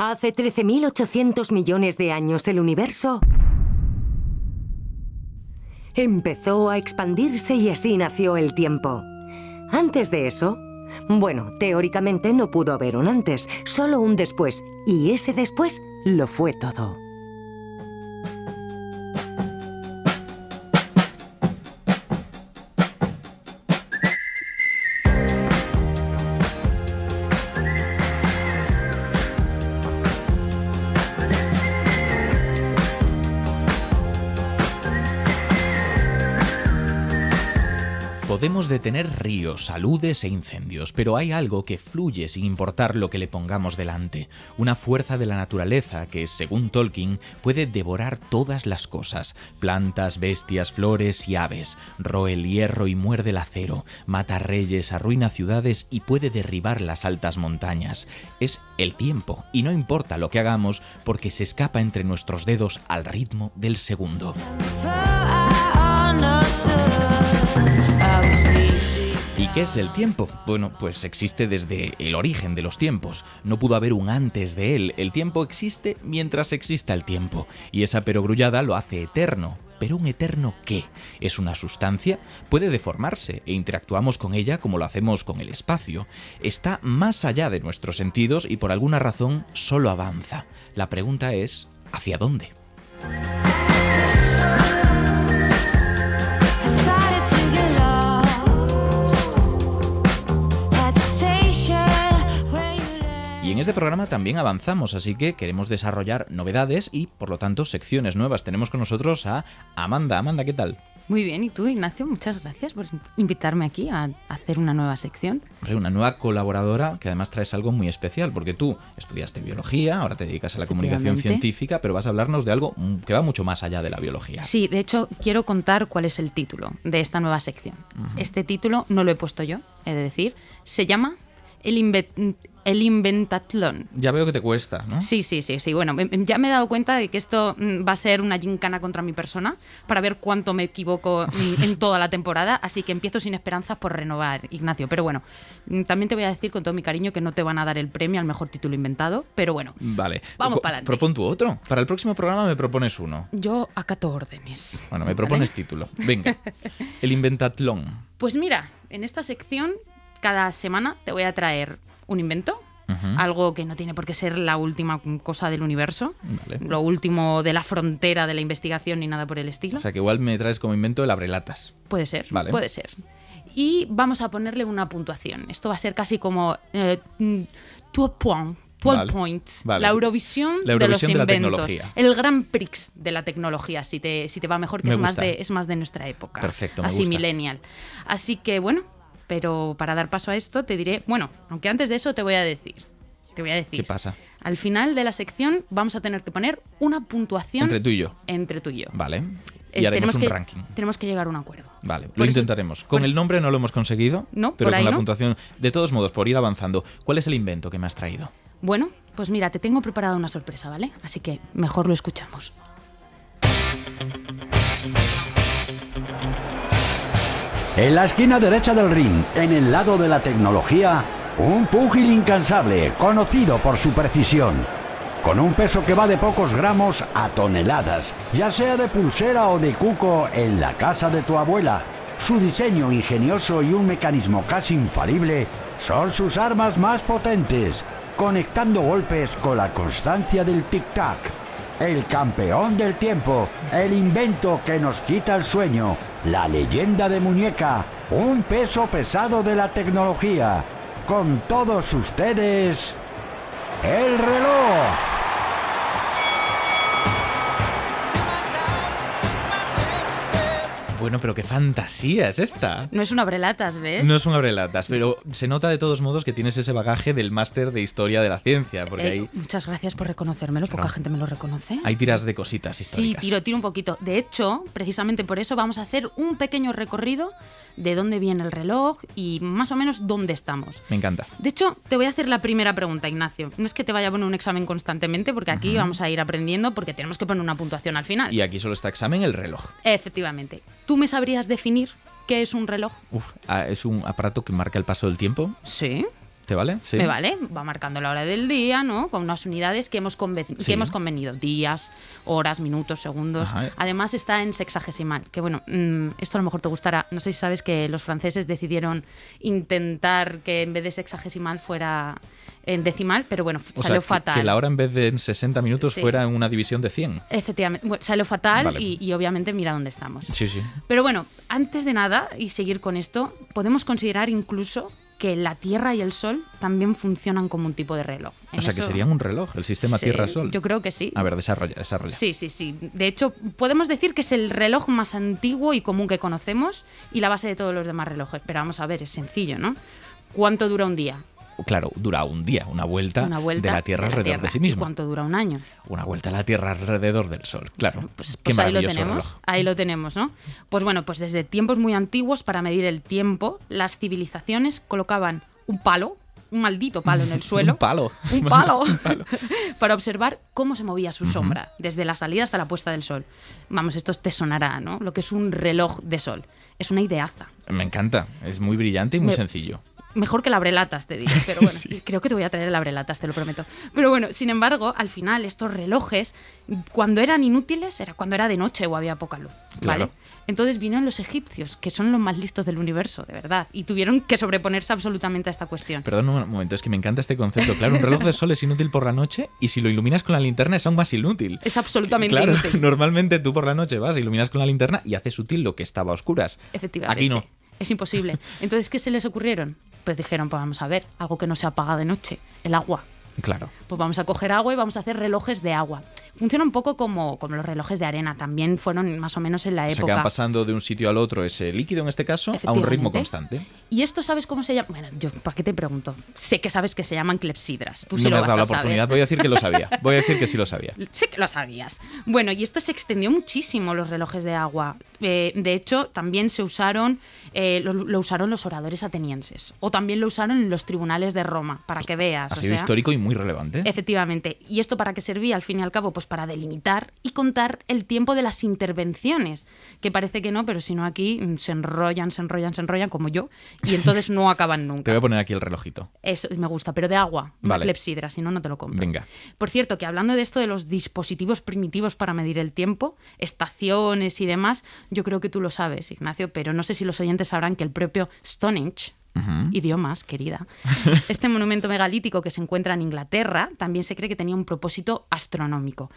Hace 13.800 millones de años el universo empezó a expandirse y así nació el tiempo. Antes de eso, bueno, teóricamente no pudo haber un antes, solo un después, y ese después lo fue todo. Podemos detener ríos, aludes e incendios, pero hay algo que fluye sin importar lo que le pongamos delante. Una fuerza de la naturaleza que, según Tolkien, puede devorar todas las cosas. Plantas, bestias, flores y aves. Roe el hierro y muerde el acero. Mata reyes, arruina ciudades y puede derribar las altas montañas. Es el tiempo, y no importa lo que hagamos, porque se escapa entre nuestros dedos al ritmo del segundo. ¿Y qué es el tiempo? Bueno, pues existe desde el origen de los tiempos. No pudo haber un antes de él. El tiempo existe mientras exista el tiempo. Y esa perogrullada lo hace eterno. ¿Pero un eterno qué? ¿Es una sustancia? Puede deformarse e interactuamos con ella como lo hacemos con el espacio. Está más allá de nuestros sentidos y por alguna razón solo avanza. La pregunta es, ¿hacia dónde? Y en este programa también avanzamos, así que queremos desarrollar novedades y, por lo tanto, secciones nuevas. Tenemos con nosotros a Amanda. Amanda, ¿qué tal? Muy bien, ¿y tú, Ignacio? Muchas gracias por invitarme aquí a hacer una nueva sección. Hombre, una nueva colaboradora que además traes algo muy especial, porque tú estudiaste biología, ahora te dedicas a la comunicación científica, pero vas a hablarnos de algo que va mucho más allá de la biología. Sí, de hecho, quiero contar cuál es el título de esta nueva sección. Este título no lo he puesto yo, he de decir, se llama El Inventatlón. Ya veo que te cuesta, ¿no? Sí. Bueno, ya me he dado cuenta de que esto va a ser una gincana contra mi persona para ver cuánto me equivoco en toda la temporada, así que empiezo sin esperanzas por renovar, Ignacio. Pero bueno, también te voy a decir con todo mi cariño que no te van a dar el premio al mejor título inventado, pero bueno, vale. Vamos para adelante. Propon tú otro. Para el próximo programa me propones uno. Yo acato órdenes. Bueno, me propones título. Venga, El Inventatlón. Pues mira, en esta sección cada semana te voy a traer un invento, algo que no tiene por qué ser la última cosa del universo, vale, lo último de la frontera de la investigación ni nada por el estilo. O sea, que igual me traes como invento el abrelatas. Puede ser, vale, puede ser. Y vamos a ponerle una puntuación. Esto va a ser casi como 12 points. Vale. La Eurovisión de los inventos. La tecnología. El Grand Prix de la tecnología, si te va mejor, que es más de nuestra época. Perfecto, me así gusta. Millennial. Así que bueno, pero para dar paso a esto te diré, bueno, aunque antes de eso te voy a decir. ¿Qué pasa? Al final de la sección vamos a tener que poner una puntuación entre tú y yo. Vale. Y haremos un ranking. Tenemos que llegar a un acuerdo. Vale, lo intentaremos. Con el nombre no lo hemos conseguido, no, pero con la no. puntuación, de todos modos, por ir avanzando, ¿cuál es el invento que me has traído? Bueno, pues mira, te tengo preparada una sorpresa, ¿vale? Así que mejor lo escuchamos. En la esquina derecha del ring, en el lado de la tecnología, un púgil incansable, conocido por su precisión. Con un peso que va de pocos gramos a toneladas, ya sea de pulsera o de cuco en la casa de tu abuela. Su diseño ingenioso y un mecanismo casi infalible son sus armas más potentes, conectando golpes con la constancia del tic-tac. El campeón del tiempo, el invento que nos quita el sueño, la leyenda de muñeca, un peso pesado de la tecnología. Con todos ustedes, el reloj. Bueno, pero qué fantasía es esta. No es un abrelatas, ¿ves? No es un abrelatas, pero se nota de todos modos que tienes ese bagaje del máster de Historia de la Ciencia, porque ahí... Muchas gracias por reconocérmelo, claro, poca gente me lo reconoce. Ahí tiras de cositas históricas. Sí, tiro un poquito. De hecho, precisamente por eso vamos a hacer un pequeño recorrido de dónde viene el reloj y más o menos dónde estamos. Me encanta. De hecho, te voy a hacer la primera pregunta, Ignacio. No es que te vaya a poner un examen constantemente, porque aquí vamos a ir aprendiendo, porque tenemos que poner una puntuación al final. Y aquí solo está examen el reloj. Efectivamente. ¿Tú me sabrías definir qué es un reloj? ¿Es un aparato que marca el paso del tiempo? Sí. ¿Te vale? Sí. Me vale, va marcando la hora del día, ¿no? Con unas unidades que hemos convenido, días, horas, minutos, segundos. Ajá. Además está en sexagesimal, que bueno, esto a lo mejor te gustará. No sé si sabes que los franceses decidieron intentar que en vez de sexagesimal fuera en decimal, pero bueno, salió fatal. Que la hora en vez de en 60 minutos fuera en una división de 100. Efectivamente, bueno, salió fatal. Vale. y obviamente mira dónde estamos. Sí. Pero bueno, antes de nada, y seguir con esto, podemos considerar incluso que la Tierra y el Sol también funcionan como un tipo de reloj. O sea, que serían un reloj, el sistema Sí, Tierra-Sol. yo creo que sí. A ver, desarrolla. Sí. De hecho, podemos decir que es el reloj más antiguo y común que conocemos y la base de todos los demás relojes. Pero vamos a ver, es sencillo, ¿no? ¿Cuánto dura un día? Claro, dura un día, una vuelta de la Tierra alrededor de sí ¿Y misma. cuánto dura un año? Una vuelta a la Tierra alrededor del Sol, claro. Pues Qué ahí lo maravilloso tenemos, reloj. ahí lo tenemos, ¿no? Pues bueno, pues desde tiempos muy antiguos, para medir el tiempo, las civilizaciones colocaban un palo, un maldito palo en el suelo. Un palo. Un palo. Para observar cómo se movía su sombra, desde la salida hasta la puesta del sol. Vamos, esto te sonará, ¿no? Lo que es un reloj de sol. Es una ideaza. Me encanta, es muy brillante y muy sencillo. Mejor que el abrelatas, te diré, pero bueno, creo que te voy a traer el abrelatas, te lo prometo. Pero bueno, sin embargo, al final estos relojes, cuando eran inútiles, era cuando era de noche o había poca luz, ¿vale? Claro. Entonces vinieron los egipcios, que son los más listos del universo, de verdad, y tuvieron que sobreponerse absolutamente a esta cuestión. Perdón un momento, es que me encanta este concepto. Claro, un reloj de sol es inútil por la noche y si lo iluminas con la linterna es aún más inútil. Es absolutamente Claro, inútil. normalmente tú por la noche vas, iluminas con la linterna y haces útil lo que estaba a oscuras. Efectivamente. Aquí no. Es imposible. Entonces, ¿qué se les ocurrieron? Pues dijeron, pues vamos a ver, algo que no se apaga de noche, el agua. Claro. Pues vamos a coger agua y vamos a hacer relojes de agua. Funciona un poco como los relojes de arena. También fueron más o menos en la O sea, que época. van pasando de un sitio al otro ese líquido, en este caso, a un Efectivamente. ritmo constante. ¿Y esto sabes cómo se llama? Bueno, yo, ¿para qué te pregunto? Sé que sabes que se llaman clepsidras. Tú sí No lo me has vas dado la a saber. oportunidad, voy a decir que lo sabía. Voy a decir que sí lo sabía. Sé que lo sabías. Bueno, y esto se extendió muchísimo, los relojes de agua. De hecho, también se usaron, lo usaron los oradores atenienses. O también lo usaron en los tribunales de Roma, para que veas. Ha sido histórico y muy relevante. Efectivamente. ¿Y esto para qué servía, al fin y al cabo? Pues para delimitar y contar el tiempo de las intervenciones. Que parece que no, pero si no aquí se enrollan como yo, y entonces no acaban nunca. Te voy a poner aquí el relojito. Eso me gusta, pero de agua, no Vale. clepsidra, si no, no te lo compro. Venga. Por cierto, que hablando de esto de los dispositivos primitivos para medir el tiempo, estaciones y demás, yo creo que tú lo sabes, Ignacio, pero no sé si los oyentes sabrán que el propio Stonehenge, idiomas, querida, este monumento megalítico que se encuentra en Inglaterra, también se cree que tenía un propósito astronómico.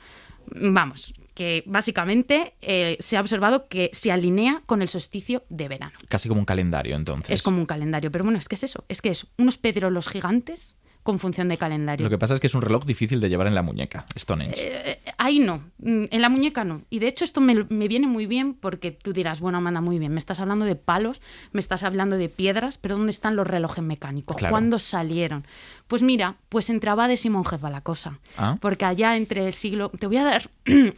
Vamos, que básicamente se ha observado que se alinea con el solsticio de verano. Casi como un calendario, entonces. Es como un calendario, pero bueno, es que es eso, es que es unos pétrolos gigantes con función de calendario. Lo que pasa es que es un reloj difícil de llevar en la muñeca, Stonehenge. Ahí no, en la muñeca no. Y de hecho esto me viene muy bien porque tú dirás, bueno, Amanda, muy bien, me estás hablando de palos, me estás hablando de piedras, pero ¿dónde están los relojes mecánicos? Claro. ¿Cuándo salieron? Pues mira, pues entre abades y monjes va la cosa. ¿Ah? Porque allá entre el siglo... Te voy a dar...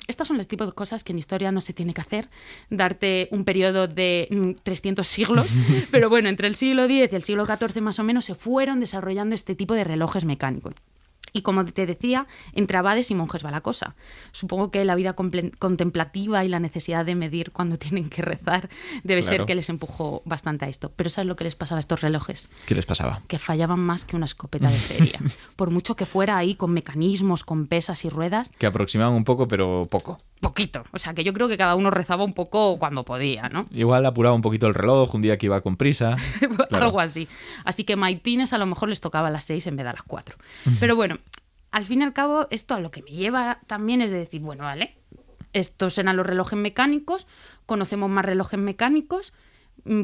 Estas son los tipos de cosas que en historia no se tiene que hacer, darte un periodo de 300 siglos, pero bueno, entre el siglo X y el siglo XIV más o menos se fueron desarrollando este tipo de relojes mecánicos. Y como te decía, entre abades y monjes va la cosa. Supongo que la vida contemplativa y la necesidad de medir cuando tienen que rezar debe ser que les empujó bastante a esto. Pero ¿sabes lo que les pasaba a estos relojes? ¿Qué les pasaba? Que fallaban más que una escopeta de feria. Por mucho que fuera ahí con mecanismos, con pesas y ruedas. Que aproximaban un poco, pero poco. Poquito. O sea, que yo creo que cada uno rezaba un poco cuando podía, ¿no? Igual apuraba un poquito el reloj, un día que iba con prisa. Claro. Algo así. Así que maitines a lo mejor les tocaba a las 6 en vez de a las 4. Pero bueno, al fin y al cabo, esto a lo que me lleva también es de decir, bueno, vale, estos eran los relojes mecánicos, conocemos más relojes mecánicos,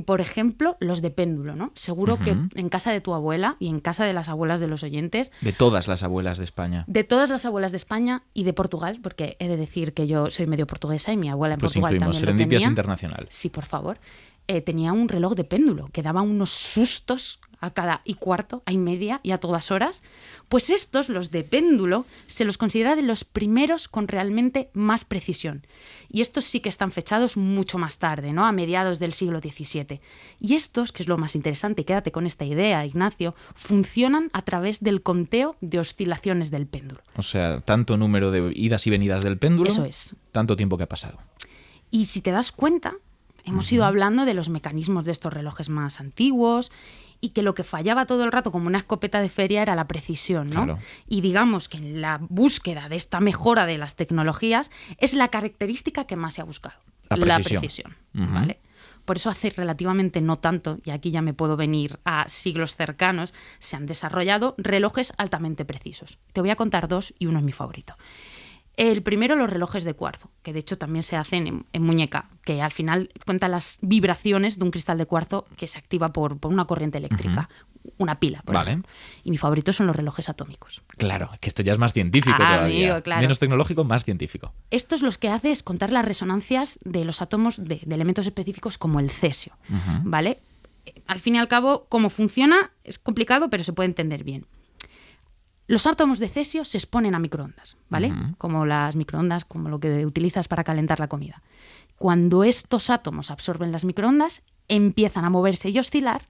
por ejemplo, los de péndulo, ¿no? Seguro que en casa de tu abuela y en casa de las abuelas de los oyentes... De todas las abuelas de España. De todas las abuelas de España y de Portugal, porque he de decir que yo soy medio portuguesa y mi abuela en Pues Portugal incluimos también lo Serendipias tenía. Internacional. Sí, por favor. Tenía un reloj de péndulo que daba unos sustos a cada y cuarto, a y media y a todas horas. Pues estos, los de péndulo, se los considera de los primeros con realmente más precisión. Y estos sí que están fechados mucho más tarde, ¿no? A mediados del siglo XVII. Y estos, que es lo más interesante, y quédate con esta idea, Ignacio, funcionan a través del conteo de oscilaciones del péndulo. O sea, tanto número de idas y venidas del péndulo, Eso es. tanto tiempo que ha pasado. Y si te das cuenta, hemos ido hablando de los mecanismos de estos relojes más antiguos y que lo que fallaba todo el rato como una escopeta de feria era la precisión, ¿no? Claro. Y digamos que en la búsqueda de esta mejora de las tecnologías es la característica que más se ha buscado. La precisión. Ujú. ¿Vale? Por eso hace relativamente no tanto, y aquí ya me puedo venir a siglos cercanos, se han desarrollado relojes altamente precisos. Te voy a contar dos y uno es mi favorito. El primero, los relojes de cuarzo, que de hecho también se hacen en muñeca, que al final cuentan las vibraciones de un cristal de cuarzo que se activa por una corriente eléctrica, una pila, por Vale. ejemplo. Y mi favorito son los relojes atómicos. Claro, que esto ya es más científico todavía. Amigo, claro. Menos tecnológico, más científico. Estos los que hace es contar las resonancias de los átomos de elementos específicos como el cesio, Ujú. ¿vale? Al fin y al cabo, cómo funciona es complicado, pero se puede entender bien. Los átomos de cesio se exponen a microondas, ¿vale? Ujú. Como las microondas, como lo que utilizas para calentar la comida. Cuando estos átomos absorben las microondas, empiezan a moverse y oscilar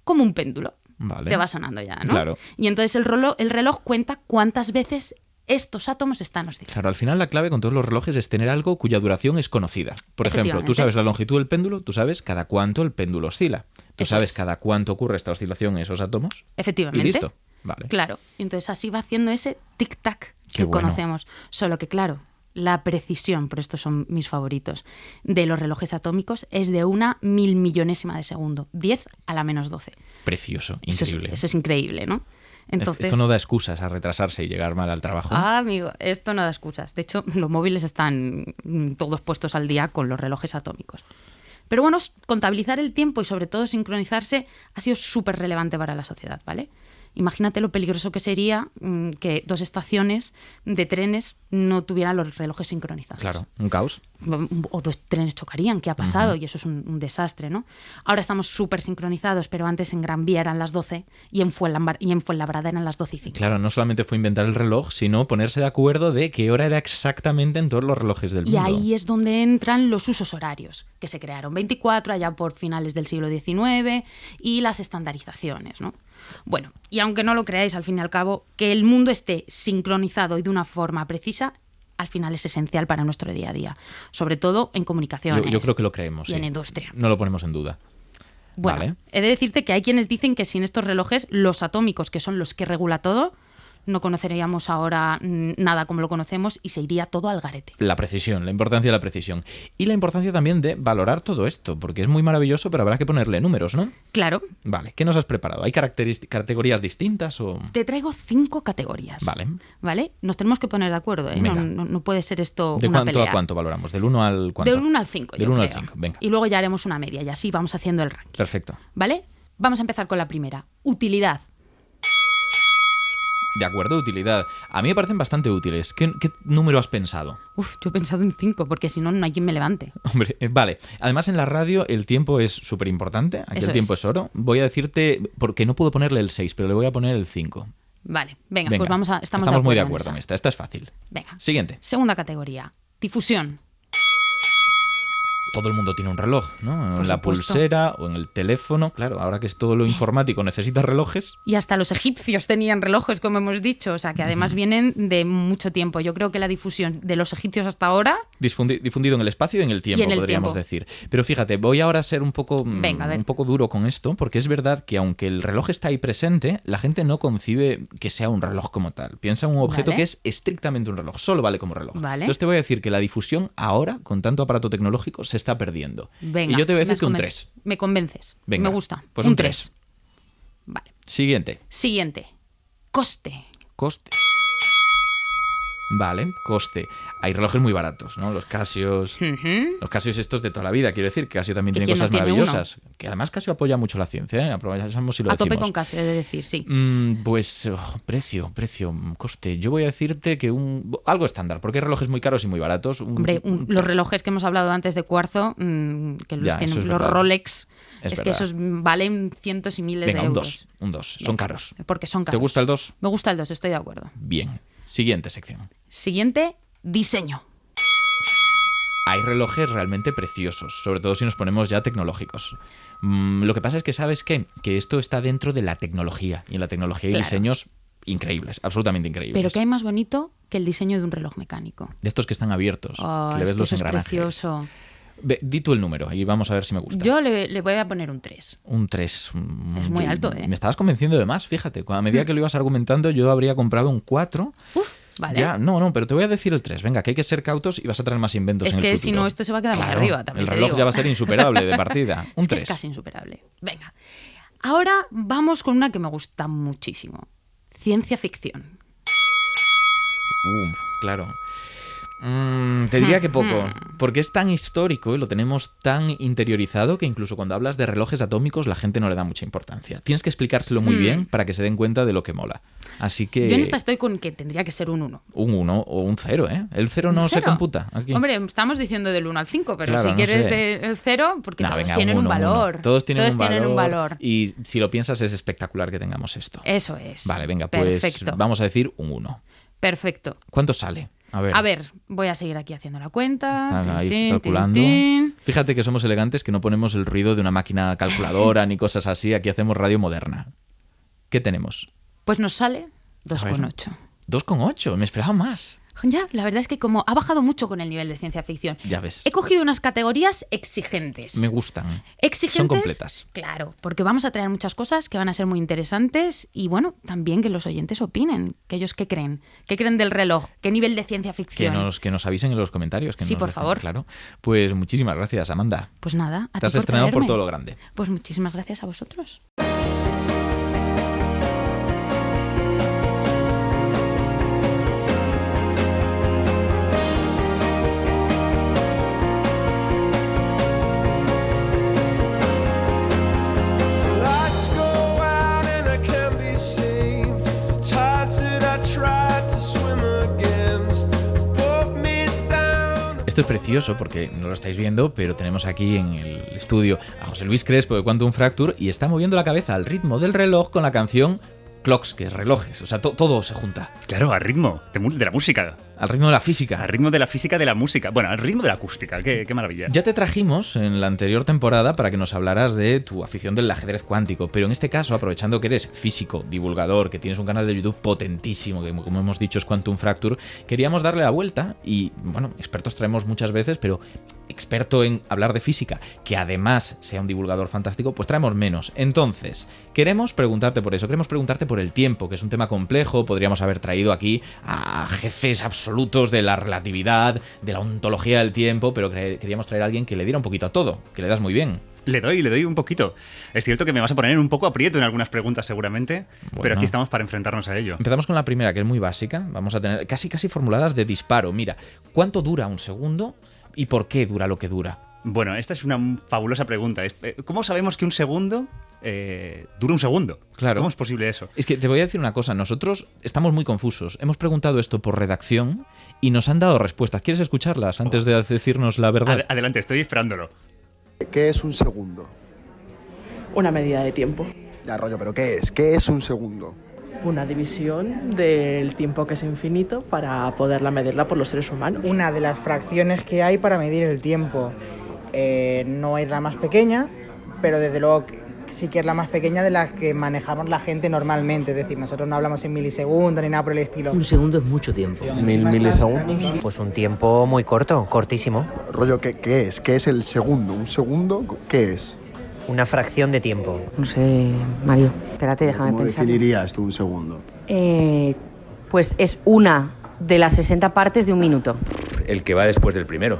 como un péndulo. Vale. Te va sonando ya, ¿no? Claro. Y entonces el reloj cuenta cuántas veces estos átomos están oscilando. Claro, al final la clave con todos los relojes es tener algo cuya duración es conocida. Por ejemplo, tú Efectivamente. sabes la longitud del péndulo, tú sabes cada cuánto el péndulo oscila. Tú Eso sabes es. cada cuánto ocurre esta oscilación en esos átomos. Efectivamente. Y listo. Vale. Claro. Y entonces así va haciendo ese tic-tac Qué que bueno. conocemos. Solo que, claro, la precisión, por estos son mis favoritos, de los relojes atómicos es de 1.000 millonésima de segundo. 10 a la menos 12. Precioso, Eso increíble. es increíble, ¿no? Entonces, Esto no da excusas a retrasarse y llegar mal al trabajo. amigo, esto no da excusas. De hecho, los móviles están todos puestos al día con los relojes atómicos. Pero bueno, contabilizar el tiempo y sobre todo sincronizarse ha sido súper relevante para la sociedad, ¿vale? Imagínate lo peligroso que sería que dos estaciones de trenes no tuvieran los relojes sincronizados. Claro, un caos. O dos trenes chocarían, ¿qué ha pasado? Ujú. Y eso es un desastre, ¿no? Ahora estamos súper sincronizados, pero antes en Gran Vía eran las 12 y en Fuenlabrada eran las 12:05. Claro, no solamente fue inventar el reloj, sino ponerse de acuerdo de qué hora era exactamente en todos los relojes del Y mundo. ahí es donde entran los usos horarios, que se crearon 24 allá por finales del siglo XIX y las estandarizaciones, ¿no? Bueno, y aunque no lo creáis, al fin y al cabo, que el mundo esté sincronizado y de una forma precisa, al final es esencial para nuestro día a día, sobre todo en comunicaciones. Yo creo que lo creemos. Y sí. en industria. No lo ponemos en duda. Bueno, Vale. he de decirte que hay quienes dicen que sin estos relojes, los atómicos, que son los que regula todo, no conoceríamos ahora nada como lo conocemos y se iría todo al garete. La precisión, la importancia de la precisión. Y la importancia también de valorar todo esto, porque es muy maravilloso, pero habrá que ponerle números, ¿no? Claro, Vale, ¿qué nos has preparado? ¿Hay categorías distintas o...? te traigo 5 categorías. Vale. ¿Vale? Nos tenemos que poner de acuerdo, ¿eh? Venga. No puede ser esto ¿De una cuánto pelea. a cuánto valoramos? ¿Del 1 al cuánto? Del 1 al 5, Del yo 1 al creo. 5, venga. Y luego ya haremos una media y así vamos haciendo el ranking. Perfecto. ¿Vale? Vamos a empezar con la primera. Utilidad. De acuerdo, utilidad. A mí me parecen bastante útiles. ¿Qué número has pensado? Uf, yo he pensado en 5 porque si no, no hay quien me levante. Hombre, vale. Además, en la radio el tiempo es súper importante. Aquí Eso el tiempo es. es oro. Voy a decirte, porque no puedo ponerle el 6, pero le voy a poner el 5. Vale, venga, pues estamos muy de en acuerdo esa. en esta. Esta es fácil. Venga. Siguiente. Segunda categoría. Difusión. Todo el mundo tiene un reloj, ¿no? Por En la supuesto. pulsera o en el teléfono. Claro, ahora que es todo lo informático, necesitas relojes. Y hasta los egipcios tenían relojes, como hemos dicho, o sea que además vienen de mucho tiempo. Yo creo que la difusión de los egipcios hasta ahora... Difundido en el espacio y en el tiempo, en el podríamos tiempo. decir. Pero fíjate, voy ahora a ser un poco, Venga, a ver. un poco duro con esto, porque es verdad que aunque el reloj está ahí presente, la gente no concibe que sea un reloj como tal. Piensa en un objeto Vale. que es estrictamente un reloj, solo vale como reloj. Vale. Entonces te voy a decir que la difusión ahora, con tanto aparato tecnológico, se está perdiendo. Venga, y yo te voy a me decir has que un conven- 3. Me convences. Venga, Me gusta. pues un un 3. Vale. Siguiente. Siguiente. Coste. Coste. Vale, coste. Hay relojes muy baratos, ¿no? Los Casios. Ujú. Los Casios estos de toda la vida, quiero decir, Casio también ¿Y tiene quién no cosas tiene maravillosas. Que además Casio apoya mucho la ciencia, ¿eh? Aprovechamos si lo A tope decimos. con Casio, he de decir, sí. Pues precio, coste. Yo voy a decirte que algo estándar, porque hay relojes muy caros y muy baratos. Hombre, los tres. relojes que hemos hablado antes de cuarzo, que los Ya, tienen eso es los verdad. Rolex, Es es que verdad. esos valen cientos y miles Venga, de un euros. 2. Un 2. Son Venga, caros. Porque son ¿Te caros. gusta el 2? Me gusta el 2, estoy de acuerdo. Bien. Siguiente sección. Siguiente, diseño. Hay relojes realmente preciosos, sobre todo si nos ponemos ya tecnológicos. Lo que pasa es que, ¿sabes qué? Que esto está dentro de la tecnología. Y en la tecnología hay Claro. diseños increíbles, absolutamente increíbles. Pero ¿qué hay más bonito que el diseño de un reloj mecánico? De estos que están abiertos, Oh, que le es ves que los eso es engranajes. precioso. Di tú el número y vamos a ver si me gusta. Yo le voy a poner un 3. Un 3. Es muy alto, ¿eh? Me estabas convenciendo de más, fíjate. A medida que lo ibas argumentando, yo habría comprado un 4. Uf, vale. Ya, no, pero te voy a decir el 3. Venga, que hay que ser cautos y vas a traer más inventos es en el que futuro. si no, esto se va a quedar muy Claro, arriba también. el te reloj digo. ya va a ser insuperable de partida. Un Es que 3. es casi insuperable. Venga. Ahora vamos con una que me gusta muchísimo. Ciencia ficción. Claro. Te diría que poco, porque es tan histórico y lo tenemos tan interiorizado que incluso cuando hablas de relojes atómicos la gente no le da mucha importancia. Tienes que explicárselo muy bien para que se den cuenta de lo que mola. Así que... Yo en esta estoy con que tendría que ser un 1. Un 1 o un 0, ¿eh? El 0 no se computa aquí. Hombre, estamos diciendo del 1 al 5, pero Claro, si no quieres sé. del 0, porque No, todos venga, tienen un uno. valor. Todos tienen un valor. Y si lo piensas es espectacular que tengamos esto. Eso es. Vale, venga, pues Perfecto. vamos a decir un 1. Perfecto. ¿Cuánto sale? A ver, voy a seguir aquí haciendo la cuenta. Están ahí Tin, tin, calculando. tin. Fíjate que somos elegantes, que no ponemos el ruido de una máquina calculadora ni cosas así. Aquí hacemos radio moderna. ¿Qué tenemos? Pues nos sale A ver. 2,8. 2,8. Me esperaba más. Ya, la verdad es que como ha bajado mucho con el nivel de ciencia ficción. Ya ves. He cogido unas categorías exigentes. Me gustan. Exigentes. Son completas. Claro, porque vamos a traer muchas cosas que van a ser muy interesantes y bueno, también que los oyentes opinen. Que ellos qué creen del reloj, qué nivel de ciencia ficción. Que nos avisen en los comentarios. Que Sí, nos por dejen favor. Claro. Pues muchísimas gracias, Amanda. Pues nada, a Te has ti por estrenado por traerme. todo lo grande. Pues muchísimas gracias a vosotros. Lights go out and I can't be saved. Tides that I tried to swim against pulled me down. Esto es precioso porque no lo estáis viendo, pero tenemos aquí en el estudio a José Luis Crespo de Quantum Fracture y está moviendo la cabeza al ritmo del reloj con la canción Clocks, que es relojes. O sea, todo se junta. Claro, al ritmo de la música. Al ritmo de la física. Al ritmo de la física de la música. Bueno, al ritmo de la acústica. Qué maravilla. Ya te trajimos en la anterior temporada para que nos hablaras de tu afición del ajedrez cuántico, pero en este caso, aprovechando que eres físico, divulgador, que tienes un canal de YouTube potentísimo, que como hemos dicho es Quantum Fracture, queríamos darle la vuelta y, bueno, expertos traemos muchas veces, pero experto en hablar de física, que además sea un divulgador fantástico, pues traemos menos. Entonces, queremos preguntarte por eso, queremos preguntarte por el tiempo, que es un tema complejo, podríamos haber traído aquí a jefes absolutos de la relatividad, de la ontología del tiempo, pero queríamos traer a alguien que le diera un poquito a todo, que le das muy bien. Le doy un poquito. Es cierto que me vas a poner un poco aprieto en algunas preguntas seguramente, Bueno. pero aquí estamos para enfrentarnos a ello. Empezamos con la primera, que es muy básica, vamos a tener casi formuladas de disparo. Mira, ¿cuánto dura un segundo y por qué dura lo que dura? Bueno, esta es una fabulosa pregunta. ¿Cómo sabemos que un segundo dura un segundo? Claro. ¿Cómo es posible eso? Es que te voy a decir una cosa, nosotros estamos muy confusos. Hemos preguntado esto por redacción y nos han dado respuestas. ¿Quieres escucharlas antes de decirnos la verdad? Adelante, estoy esperándolo. ¿Qué es un segundo? Una medida de tiempo, Ya, rollo, ¿pero qué es? ¿Qué es un segundo? una división del tiempo que es infinito para poderla medirla por los seres humanos. Una de las fracciones que hay para medir el tiempo. No es la más pequeña, pero desde luego sí que es la más pequeña de las que manejamos la gente normalmente. Es decir, nosotros no hablamos en milisegundos ni nada por el estilo. Un segundo es mucho tiempo. ¿1000 milisegundos? Pues un tiempo muy corto, cortísimo. Rollo, ¿qué es? ¿Qué es el segundo? ¿Un segundo? ¿Qué es? Una fracción de tiempo. No sé, Mario. Espérate, déjame ¿Cómo pensar. definirías tú un segundo? Pues es una de las 60 partes de un minuto. El que va después del primero.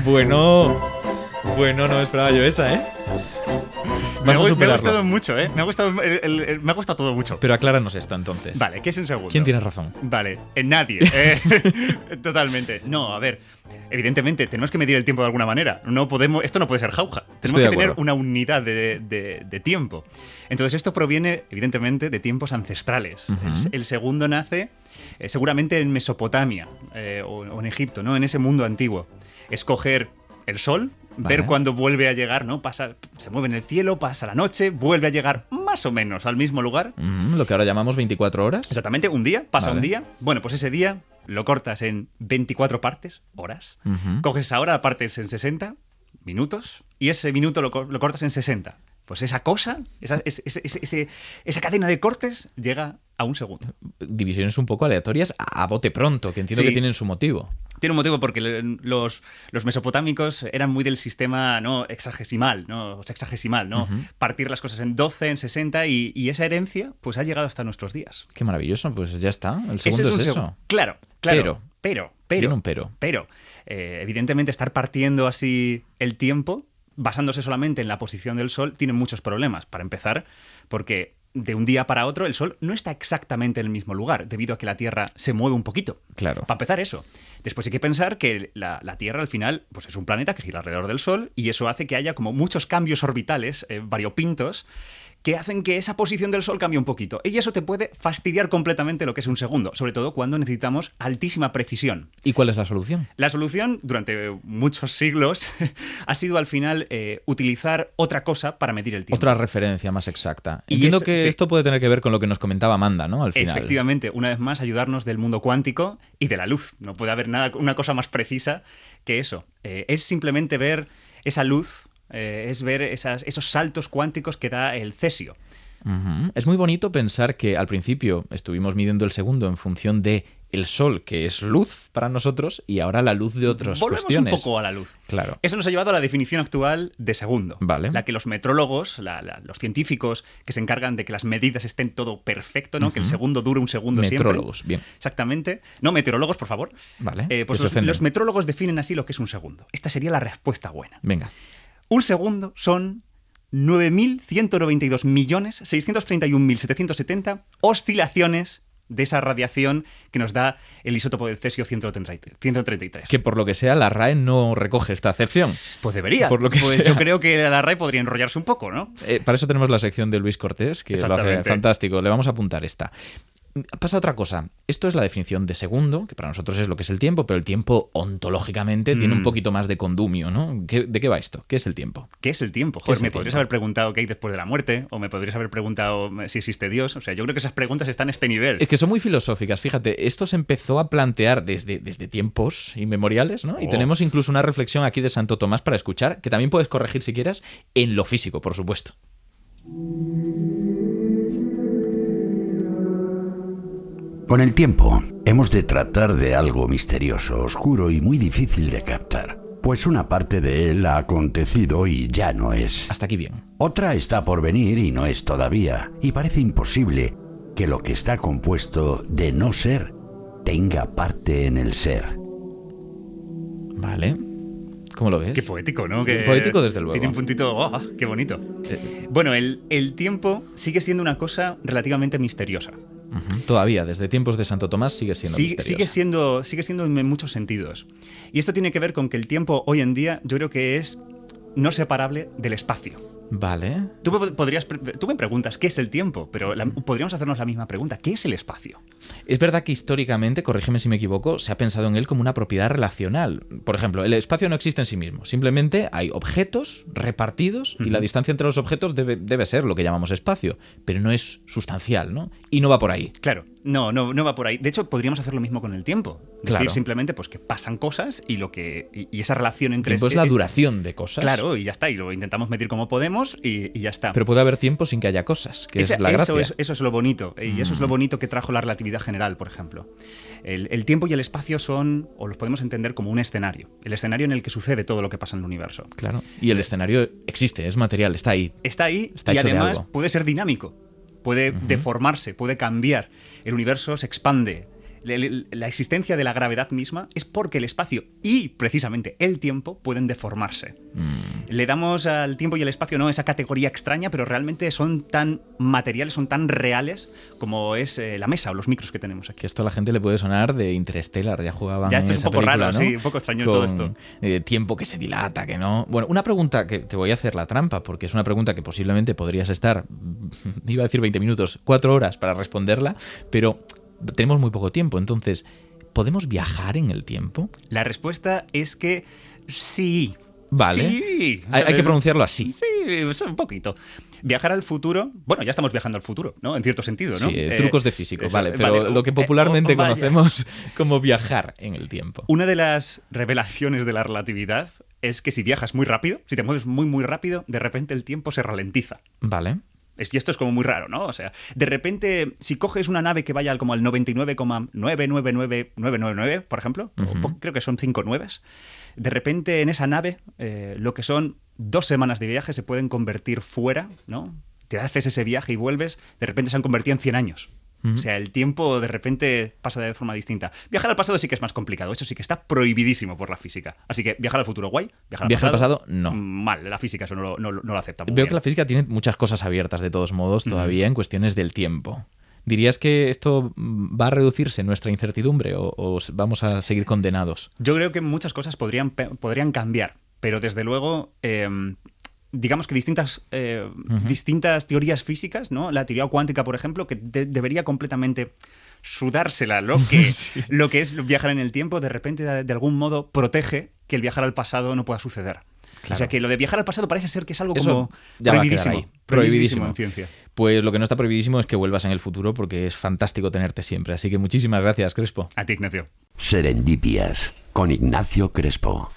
Bueno, no esperaba yo esa, ¿eh? Me Vas a ha superarlo. gustado mucho, ¿eh? Me ha gustado todo mucho. Pero acláranos esto entonces. Vale, ¿qué es un segundo? ¿Quién tiene razón? Vale, nadie. Totalmente. No, a ver, evidentemente tenemos que medir el tiempo de alguna manera. Esto no puede ser jauja. Tenemos Estoy de que tener acuerdo. una unidad de tiempo. Entonces esto proviene, evidentemente, de tiempos ancestrales. Ujú. El segundo nace seguramente en Mesopotamia o en Egipto, ¿no? En ese mundo antiguo. Es coger el sol, Vale. ver cuándo vuelve a llegar, ¿no? Se mueve en el cielo, pasa la noche, vuelve a llegar más o menos al mismo lugar. Lo que ahora llamamos 24 horas. Exactamente, un día, pasa Vale. un día. Bueno, pues ese día lo cortas en 24 partes, horas. Ujú. Coges esa hora, partes en 60 minutos y ese minuto lo cortas en 60. Pues esa cosa, esa cadena de cortes llega a un segundo. Divisiones un poco aleatorias a bote pronto, que entiendo Sí. que tienen su motivo. Tiene un motivo porque los mesopotámicos eran muy del sistema ¿no? hexagesimal, ¿no? Sexagesimal, ¿no? Partir las cosas en 12, en 60 y esa herencia pues ha llegado hasta nuestros días. Qué maravilloso, pues ya está. El segundo es eso. Claro. Pero. Tiene un pero. Evidentemente estar partiendo así el tiempo, basándose solamente en la posición del Sol, tiene muchos problemas. Para empezar, porque de un día para otro el Sol no está exactamente en el mismo lugar, debido a que la Tierra se mueve un poquito. Claro. Para empezar eso. Después hay que pensar que la Tierra al final pues es un planeta que gira alrededor del Sol y eso hace que haya como muchos cambios orbitales variopintos que hacen que esa posición del Sol cambie un poquito. Y eso te puede fastidiar completamente lo que es un segundo, sobre todo cuando necesitamos altísima precisión. ¿Y cuál es la solución? La solución, durante muchos siglos, ha sido al final utilizar otra cosa para medir el tiempo. Otra referencia más exacta. Entiendo que esto puede tener que ver con lo que nos comentaba Amanda, ¿no? Al final. Efectivamente, una vez más, ayudarnos del mundo cuántico y de la luz. No puede haber una cosa más precisa que eso. Es simplemente ver esa luz, es ver esos saltos cuánticos que da el cesio. Es muy bonito pensar que al principio estuvimos midiendo el segundo en función de el Sol, que es luz para nosotros, y ahora la luz de otras cuestiones. Volvemos un poco a la luz. Claro. Eso nos ha llevado a la definición actual de segundo. Vale. La que los metrólogos, los científicos que se encargan de que las medidas estén todo perfecto, ¿no? Que el segundo dure un segundo siempre. Metrólogos, bien. Exactamente. No, meteorólogos, por favor. Vale. Pues los metrólogos definen así lo que es un segundo. Esta sería la respuesta buena. Venga. Un segundo son 9.192.631.770 oscilaciones de esa radiación que nos da el isótopo del cesio 133. Que por lo que sea, la RAE no recoge esta acepción. Pues debería. Por lo que pues sea. yo creo que la RAE podría enrollarse un poco, ¿no? Para eso tenemos la sección de Luis Cortés, que lo hace fantástico. Le vamos a apuntar esta. Pasa otra cosa. Esto es la definición de segundo, que para nosotros es lo que es el tiempo, pero el tiempo ontológicamente tiene un poquito más de condumio, ¿no? ¿De qué va esto? ¿Qué es el tiempo? ¿Qué es el tiempo? Joder, me podrías haber preguntado qué hay después de la muerte, o me podrías haber preguntado si existe Dios. O sea, yo creo que esas preguntas están a este nivel. Es que son muy filosóficas. Fíjate, esto se empezó a plantear desde tiempos inmemoriales, ¿no? Y tenemos incluso una reflexión aquí de Santo Tomás para escuchar, que también puedes corregir si quieras, en lo físico, por supuesto. Con el tiempo, hemos de tratar de algo misterioso, oscuro y muy difícil de captar. Pues una parte de él ha acontecido y ya no es. Hasta aquí bien. Otra está por venir y no es todavía. Y parece imposible que lo que está compuesto de no ser tenga parte en el ser. Vale. ¿Cómo lo ves? Qué poético, ¿no? Poético, desde luego. Tiene un puntito... ¡Oh, qué bonito! Bueno, el tiempo sigue siendo una cosa relativamente misteriosa. Todavía, desde tiempos de Santo Tomás sigue siendo misteriosa. Sigue siendo en muchos sentidos. Y esto tiene que ver con que el tiempo hoy en día yo creo que es no separable del espacio. Vale. Tú me preguntas qué es el tiempo, pero podríamos hacernos la misma pregunta. ¿Qué es el espacio? Es verdad que históricamente, corrígeme si me equivoco, se ha pensado en él como una propiedad relacional. Por ejemplo, el espacio no existe en sí mismo. Simplemente hay objetos repartidos y la distancia entre los objetos debe ser lo que llamamos espacio, pero no es sustancial, ¿no? Y no va por ahí. Claro. No va por ahí. De hecho, podríamos hacer lo mismo con el tiempo. Decir simplemente pues, que pasan cosas y esa relación entre... El tiempo es la duración de cosas. Claro, y ya está. Y lo intentamos medir como podemos y ya está. Pero puede haber tiempo sin que haya cosas, que es la gracia. Eso es lo bonito. Y eso es lo bonito que trajo la relatividad general, por ejemplo. El tiempo y el espacio son, o los podemos entender como un escenario. El escenario en el que sucede todo lo que pasa en el universo. Claro. Y el escenario existe, es material, está ahí. Está ahí y además puede ser dinámico. Puede deformarse, puede cambiar. El universo se expande. La existencia de la gravedad misma es porque el espacio y precisamente el tiempo pueden deformarse. Le damos al tiempo y al espacio no esa categoría extraña, pero realmente son tan materiales, son tan reales como es la mesa o los micros que tenemos aquí. Que esto a la gente le puede sonar de Interstellar, ya jugaban ya esto en es esa un poco película, raro, ¿no? sí, un poco extraño Con todo esto. Tiempo que se dilata, que no. Bueno, una pregunta que te voy a hacer la trampa, porque es una pregunta que posiblemente podrías estar, iba a decir 20 minutos, 4 horas para responderla, pero tenemos muy poco tiempo, entonces, ¿podemos viajar en el tiempo? La respuesta es que sí. Vale. Sí. Hay que pronunciarlo así. Sí, un poquito. Viajar al futuro... Bueno, ya estamos viajando al futuro, ¿no? En cierto sentido, ¿no? Sí, trucos de físico, vale. Pero lo que popularmente conocemos como viajar en el tiempo. Una de las revelaciones de la relatividad es que si viajas muy rápido, si te mueves muy, muy rápido, de repente el tiempo se ralentiza. Vale. Y esto es como muy raro, ¿no? O sea, de repente, si coges una nave que vaya como al 99,999999, por ejemplo, creo que son 5 nueves, de repente en esa nave, lo que son 2 semanas de viaje se pueden convertir fuera, ¿no? Te haces ese viaje y vuelves, de repente se han convertido en 100 años. O sea, el tiempo de repente pasa de forma distinta. Viajar al pasado sí que es más complicado. Eso sí que está prohibidísimo por la física. Así que viajar al futuro, guay. Viajar al pasado, no. Mal. La física eso no lo acepta. Veo que la física tiene muchas cosas abiertas, de todos modos, todavía en cuestiones del tiempo. ¿Dirías que esto va a reducirse nuestra incertidumbre o vamos a seguir condenados? Yo creo que muchas cosas podrían cambiar, pero desde luego... digamos que distintas teorías físicas, ¿no? La teoría cuántica, por ejemplo, que debería completamente sudársela lo que es viajar en el tiempo, de repente, de algún modo, protege que el viajar al pasado no pueda suceder. Claro. O sea, que lo de viajar al pasado parece ser que es algo como prohibidísimo en ciencia. Pues lo que no está prohibidísimo es que vuelvas en el futuro, porque es fantástico tenerte siempre. Así que muchísimas gracias, Crespo. A ti, Ignacio. Serendipias, con Ignacio Crespo.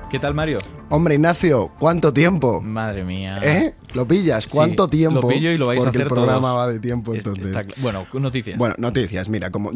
¿Qué tal, Mario? Hombre, Ignacio, ¿cuánto tiempo? Madre mía. ¿Lo pillas? ¿Cuánto tiempo? Lo pillo y lo vais a hacer porque el programa todos. va de tiempo, entonces. Bueno, noticias. Bueno, noticias. Mira, como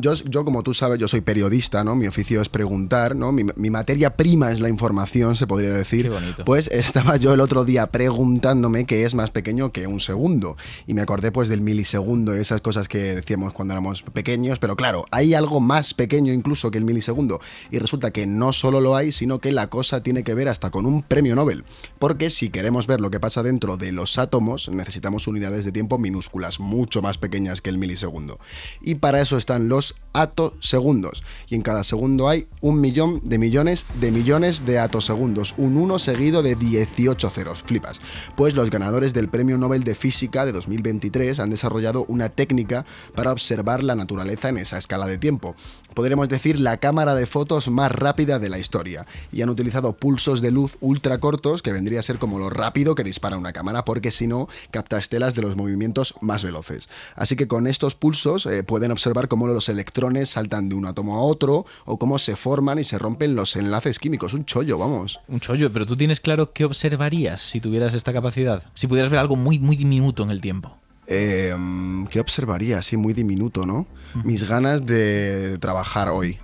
tú sabes, yo soy periodista, ¿no? Mi oficio es preguntar, ¿no? Mi materia prima es la información, se podría decir. Qué bonito. Pues estaba yo el otro día preguntándome qué es más pequeño que un segundo. Y me acordé pues del milisegundo, esas cosas que decíamos cuando éramos pequeños. Pero claro, hay algo más pequeño incluso que el milisegundo. Y resulta que no solo lo hay, sino que la cosa tiene que ver hasta con un premio Nobel. Porque si queremos ver lo que pasa dentro de los átomos, necesitamos unidades de tiempo minúsculas, mucho más pequeñas que el milisegundo. Y para eso están los atosegundos. Y en cada segundo hay 1.000.000 de millones de atosegundos. Un 1 seguido de 18 ceros. Flipas. Pues los ganadores del Premio Nobel de Física de 2023 han desarrollado una técnica para observar la naturaleza en esa escala de tiempo. Podremos decir la cámara de fotos más rápida de la historia. Y han utilizado pulsos de luz ultra cortos, que vendría a ser como lo rápido que dispara una cámara, porque si no, capta estelas de los movimientos más veloces. Así que con estos pulsos pueden observar cómo los electrones saltan de un átomo a otro, o cómo se forman y se rompen los enlaces químicos. Un chollo, vamos. Un chollo, pero tú tienes claro qué observarías si tuvieras esta capacidad. Si pudieras ver algo muy, muy diminuto en el tiempo. ¿Qué observaría? Sí, muy diminuto, ¿no? Mis ganas de trabajar hoy.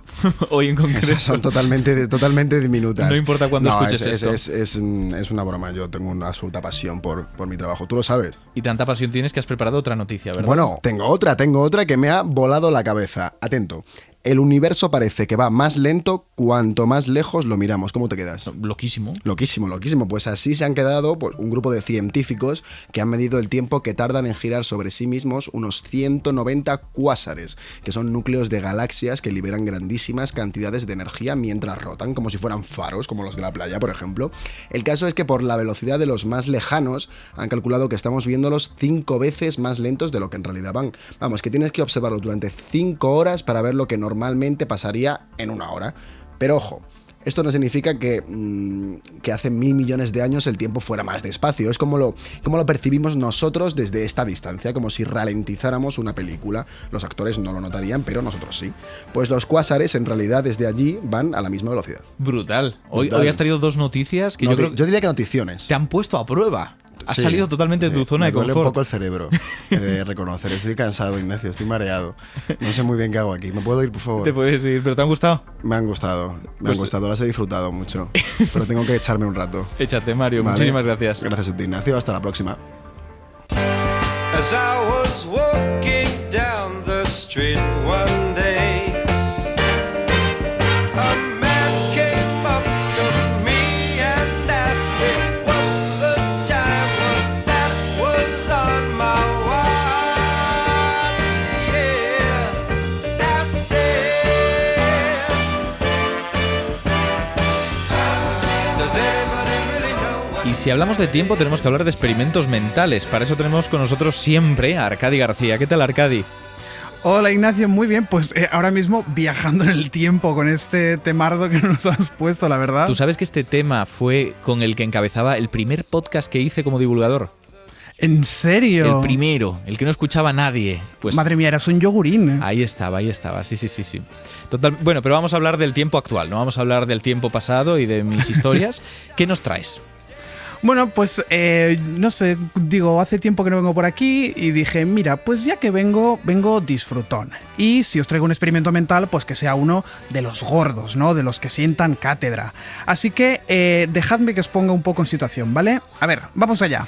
Hoy en concreto. Esas son totalmente diminutas. No importa cuándo escuches esto. Es una broma. Yo tengo una absoluta pasión por mi trabajo. Tú lo sabes. Y tanta pasión tienes que has preparado otra noticia, ¿verdad? Bueno, tengo otra que me ha volado la cabeza. Atento. El universo parece que va más lento cuanto más lejos lo miramos. ¿Cómo te quedas? Loquísimo. Loquísimo. Pues así se han quedado un grupo de científicos que han medido el tiempo que tardan en girar sobre sí mismos unos 190 cuásares, que son núcleos de galaxias que liberan grandísimas cantidades de energía mientras rotan, como si fueran faros, como los de la playa, por ejemplo. El caso es que por la velocidad de los más lejanos han calculado que estamos viéndolos 5 veces más lentos de lo que en realidad van. Vamos, que tienes que observarlo durante 5 horas para ver lo que normalmente pasaría en 1 hora. Pero ojo, esto no significa que hace 1.000 millones de años el tiempo fuera más despacio. Es como lo percibimos nosotros desde esta distancia, como si ralentizáramos una película. Los actores no lo notarían, pero nosotros sí. Pues los cuásares en realidad desde allí van a la misma velocidad. Brutal. Hoy has traído 2 noticias que yo diría que noticiones. Te han puesto a prueba. Has salido totalmente de tu zona de confort. Me duele un poco el cerebro de reconocer. Estoy cansado, Ignacio, estoy mareado. No sé muy bien qué hago aquí. ¿Me puedo ir, por favor? Te puedes ir, ¿pero te han gustado? Me han gustado, las he disfrutado mucho. Pero tengo que echarme un rato. Échate, Mario, ¿vale? Muchísimas gracias. Gracias a ti, Ignacio, hasta la próxima. As I was walking down the street one day, a man came up to me and asked me what the time was that was on my watch. Yeah, I said, does anybody really know? Y si hablamos de tiempo tenemos que hablar de experimentos mentales. Para eso tenemos con nosotros siempre a Arcadi García. ¿Qué tal, Arcadi? Hola, Ignacio, muy bien. Pues ahora mismo viajando en el tiempo con este temardo que nos has puesto, la verdad. ¿Tú sabes que este tema fue con el que encabezaba el primer podcast que hice como divulgador? ¿En serio? El primero, el que no escuchaba a nadie. Pues madre mía, eras un yogurín. Ahí estaba, sí. Total, bueno, pero vamos a hablar del tiempo actual, no vamos a hablar del tiempo pasado y de mis historias. ¿Qué nos traes? Bueno, pues no sé, digo, hace tiempo que no vengo por aquí y dije, mira, pues ya que vengo disfrutón. Y si os traigo un experimento mental, pues que sea uno de los gordos, ¿no? De los que sientan cátedra. Así que dejadme que os ponga un poco en situación, ¿vale? A ver, vamos allá.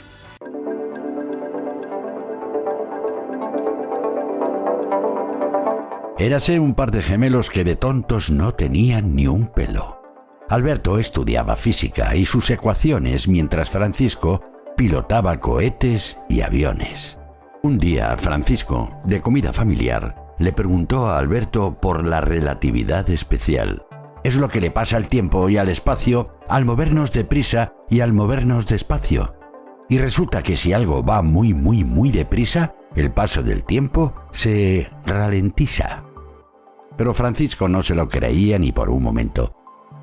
Érase un par de gemelos que de tontos no tenían ni un pelo. Alberto estudiaba física y sus ecuaciones mientras Francisco pilotaba cohetes y aviones. Un día, Francisco, de comida familiar, le preguntó a Alberto por la relatividad especial. Es lo que le pasa al tiempo y al espacio al movernos deprisa y al movernos despacio. Y resulta que si algo va muy deprisa, el paso del tiempo se ralentiza. Pero Francisco no se lo creía ni por un momento.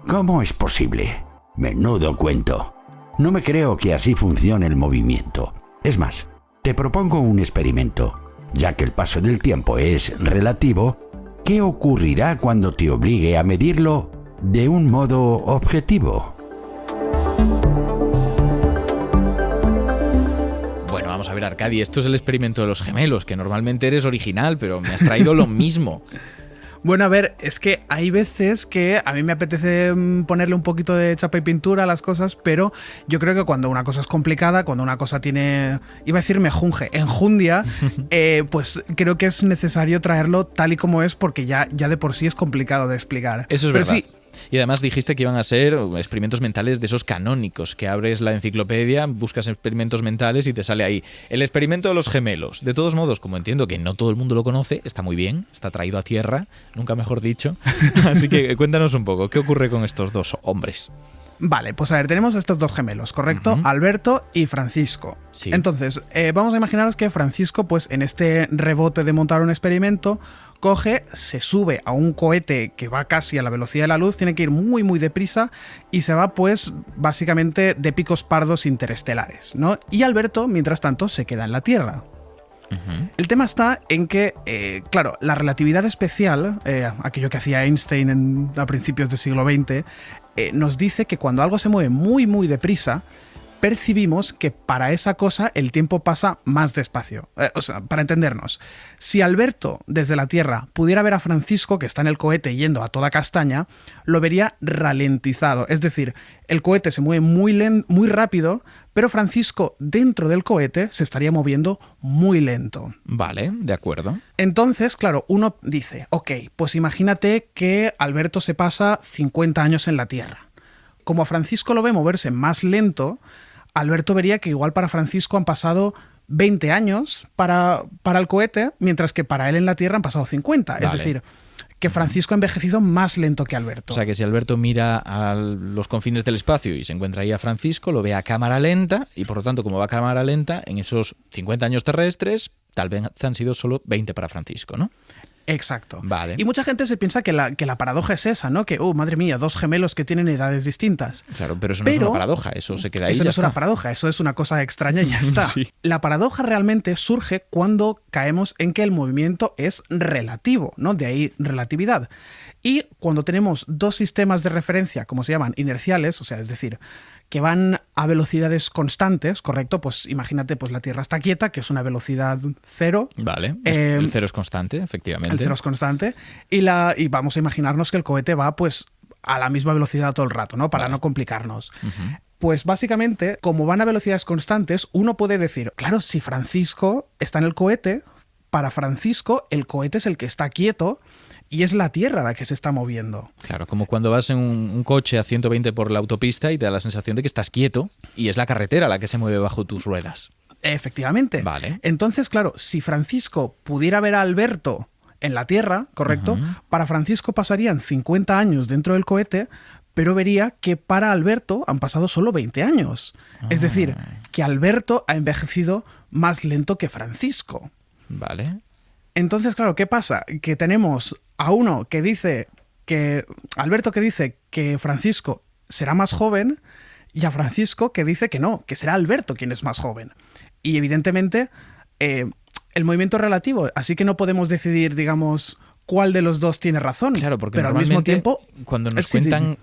¿Cómo es posible? Menudo cuento. No me creo que así funcione el movimiento. Es más, te propongo un experimento. Ya que el paso del tiempo es relativo, ¿qué ocurrirá cuando te obligue a medirlo de un modo objetivo? Bueno, vamos a ver, Arcadi, esto es el experimento de los gemelos, que normalmente eres original, pero me has traído lo mismo. Bueno, a ver, es que hay veces que a mí me apetece ponerle un poquito de chapa y pintura a las cosas, pero yo creo que cuando una cosa es complicada, cuando una cosa tiene, iba a decir enjundia, pues creo que es necesario traerlo tal y como es, porque ya de por sí es complicado de explicar. Eso es pero verdad. Sí, y además dijiste que iban a ser experimentos mentales de esos canónicos, que abres la enciclopedia, buscas experimentos mentales y te sale ahí el experimento de los gemelos. De todos modos, como entiendo que no todo el mundo lo conoce, está muy bien, está traído a tierra, nunca mejor dicho. Así que cuéntanos un poco, ¿qué ocurre con estos dos hombres? Vale, pues a ver, tenemos estos dos gemelos, ¿correcto? Alberto y Francisco. Sí. Entonces, vamos a imaginaros que Francisco, pues en este rebote de montar un experimento, coge, se sube a un cohete que va casi a la velocidad de la luz, tiene que ir muy deprisa y se va pues básicamente de picos pardos interestelares, ¿no? Y Alberto, mientras tanto, se queda en la Tierra. El tema está en que, claro, la relatividad especial, aquello que hacía Einstein a principios del siglo XX, nos dice que cuando algo se mueve muy deprisa, percibimos que para esa cosa el tiempo pasa más despacio. O sea, para entendernos, si Alberto desde la Tierra pudiera ver a Francisco, que está en el cohete yendo a toda castaña, lo vería ralentizado. Es decir, el cohete se mueve muy rápido, pero Francisco dentro del cohete se estaría moviendo muy lento. Vale, de acuerdo. Entonces, claro, uno dice, ok, pues imagínate que Alberto se pasa 50 años en la Tierra. Como a Francisco lo ve moverse más lento, Alberto vería que igual para Francisco han pasado 20 años para el cohete, mientras que para él en la Tierra han pasado 50. Vale. Es decir, que Francisco ha envejecido más lento que Alberto. O sea que si Alberto mira a los confines del espacio y se encuentra ahí a Francisco, lo ve a cámara lenta y por lo tanto, como va a cámara lenta, en esos 50 años terrestres, tal vez han sido solo 20 para Francisco, ¿no? Exacto. Vale. Y mucha gente se piensa que la paradoja es esa, ¿no? Que, madre mía, dos gemelos que tienen edades distintas. Claro, pero eso no es una paradoja, eso se queda ahí. Eso no es una paradoja, eso es una cosa extraña y ya está. Sí. La paradoja realmente surge cuando caemos en que el movimiento es relativo, ¿no? De ahí relatividad. Y cuando tenemos dos sistemas de referencia, como se llaman, inerciales, o sea, es decir, que van a velocidades constantes, ¿correcto? Pues imagínate, pues la Tierra está quieta, que es una velocidad cero. Vale, el cero es constante, efectivamente. El cero es constante. Y vamos a imaginarnos que el cohete va pues a la misma velocidad todo el rato, ¿no? Para no complicarnos. Pues básicamente, como van a velocidades constantes, uno puede decir, claro, si Francisco está en el cohete, para Francisco el cohete es el que está quieto, y es la Tierra la que se está moviendo. Claro, como cuando vas en un coche a 120 por la autopista y te da la sensación de que estás quieto y es la carretera la que se mueve bajo tus ruedas. Efectivamente. Vale. Entonces, claro, si Francisco pudiera ver a Alberto en la Tierra, ¿correcto? Para Francisco pasarían 50 años dentro del cohete, pero vería que para Alberto han pasado solo 20 años. Es decir, que Alberto ha envejecido más lento que Francisco. Vale. Entonces, claro, ¿qué pasa? Que tenemos a uno que dice que Alberto que dice que Francisco será más joven y a Francisco que dice que no, que será Alberto quien es más joven. Y evidentemente el movimiento es relativo, así que no podemos decidir, digamos, cuál de los dos tiene razón. Claro, porque pero al mismo tiempo cuando nos cuentan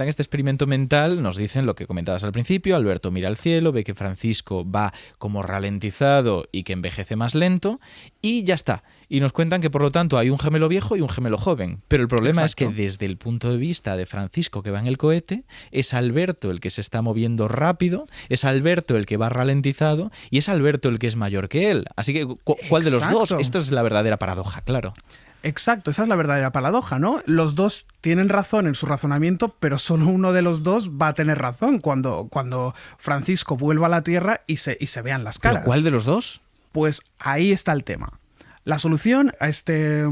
este experimento mental, nos dicen lo que comentabas al principio. Alberto mira al cielo, ve que Francisco va como ralentizado y que envejece más lento, y ya está. Y nos cuentan que, por lo tanto, hay un gemelo viejo y un gemelo joven. Pero el problema es que desde el punto de vista de Francisco, que va en el cohete, es Alberto el que se está moviendo rápido, es Alberto el que va ralentizado y es Alberto el que es mayor que él. Así que, ¿cuál de los dos? Esto es la verdadera paradoja, claro. Exacto, esa es la verdadera paradoja, ¿no? Los dos tienen razón en su razonamiento, pero solo uno de los dos va a tener razón cuando Francisco vuelva a la Tierra y se vean las caras. ¿Pero cuál de los dos? Pues ahí está el tema. La solución a este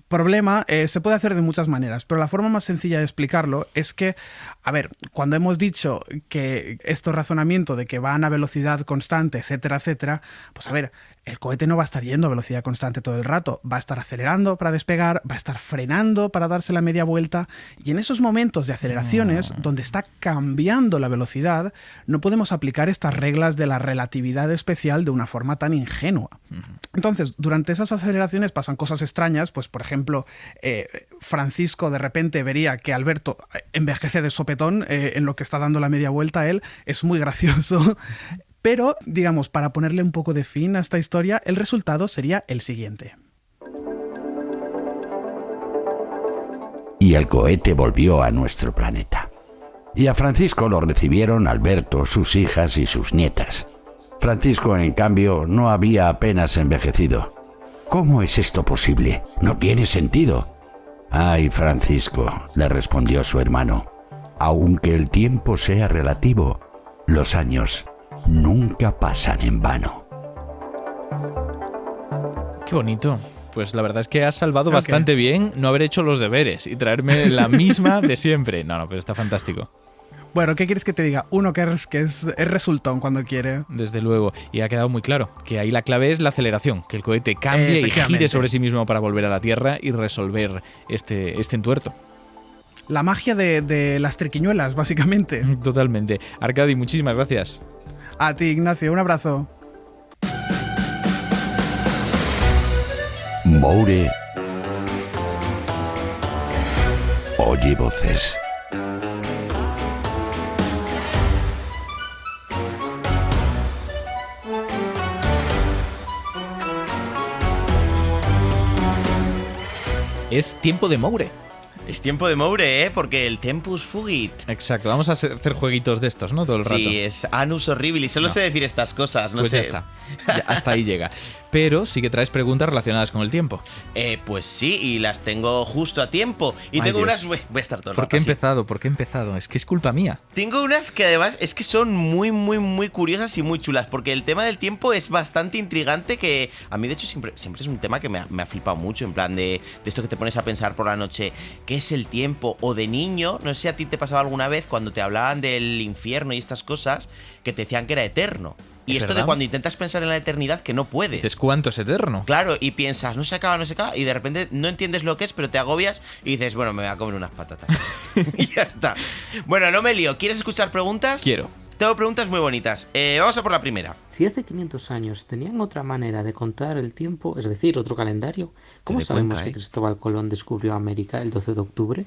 problema se puede hacer de muchas maneras, pero la forma más sencilla de explicarlo es que, a ver, cuando hemos dicho que este razonamiento de que van a velocidad constante, etcétera, etcétera, pues a ver, el cohete no va a estar yendo a velocidad constante todo el rato, va a estar acelerando para despegar, va a estar frenando para darse la media vuelta, y en esos momentos de aceleraciones, donde está cambiando la velocidad, no podemos aplicar estas reglas de la relatividad especial de una forma tan ingenua. Entonces, durante esas aceleraciones pasan cosas extrañas, pues por ejemplo, Francisco de repente vería que Alberto envejece de sopetón en lo que está dando la media vuelta a él, es muy gracioso. Pero, digamos, para ponerle un poco de fin a esta historia, el resultado sería el siguiente. Y el cohete volvió a nuestro planeta. Y a Francisco lo recibieron Alberto, sus hijas y sus nietas. Francisco, en cambio, no había apenas envejecido. ¿Cómo es esto posible? No tiene sentido. Ay, Francisco, le respondió su hermano. Aunque el tiempo sea relativo, los años nunca pasan en vano. Qué bonito. Pues la verdad es que has salvado bastante bien no haber hecho los deberes y traerme la misma de siempre. No, pero está fantástico. Bueno, ¿qué quieres que te diga? Uno que es resultón cuando quiere. Desde luego. Y ha quedado muy claro que ahí la clave es la aceleración, que el cohete cambie y gire sobre sí mismo para volver a la Tierra y resolver este entuerto. La magia de las triquiñuelas, básicamente. Totalmente. Arcadi, muchísimas gracias. A ti, Ignacio, un abrazo. Moure oye voces. Es tiempo de Moure. Es tiempo de Moure, porque el tempus fugit. Exacto, vamos a hacer jueguitos de estos, ¿no? Todo el rato. Sí, es anus horribilis. Solo sé decir estas cosas, no pues sé. Ya está. Ya, hasta ahí llega. Pero sí que traes preguntas relacionadas con el tiempo. Pues sí, y las tengo justo a tiempo. Y tengo unas... Voy a estar todo el rato ¿Por qué he empezado? Es que es culpa mía. Tengo unas que además es que son muy, muy, muy curiosas y muy chulas, porque el tema del tiempo es bastante intrigante, que a mí de hecho siempre es un tema que me ha flipado mucho, en plan de esto que te pones a pensar por la noche, ¿qué es el tiempo? O de niño, no sé si a ti te pasaba alguna vez cuando te hablaban del infierno y estas cosas, que te decían que era eterno. Y esto de cuando intentas pensar en la eternidad que no puedes. ¿Es cuánto es eterno? Claro, y piensas, no se acaba, y de repente no entiendes lo que es, pero te agobias y dices, bueno, me voy a comer unas patatas. Y ya está. Bueno, no me lío. ¿Quieres escuchar preguntas? Quiero. Tengo preguntas muy bonitas. Vamos a por la primera. Si hace 500 años tenían otra manera de contar el tiempo, es decir, otro calendario, ¿cómo sabemos que Cristóbal Colón descubrió América el 12 de octubre?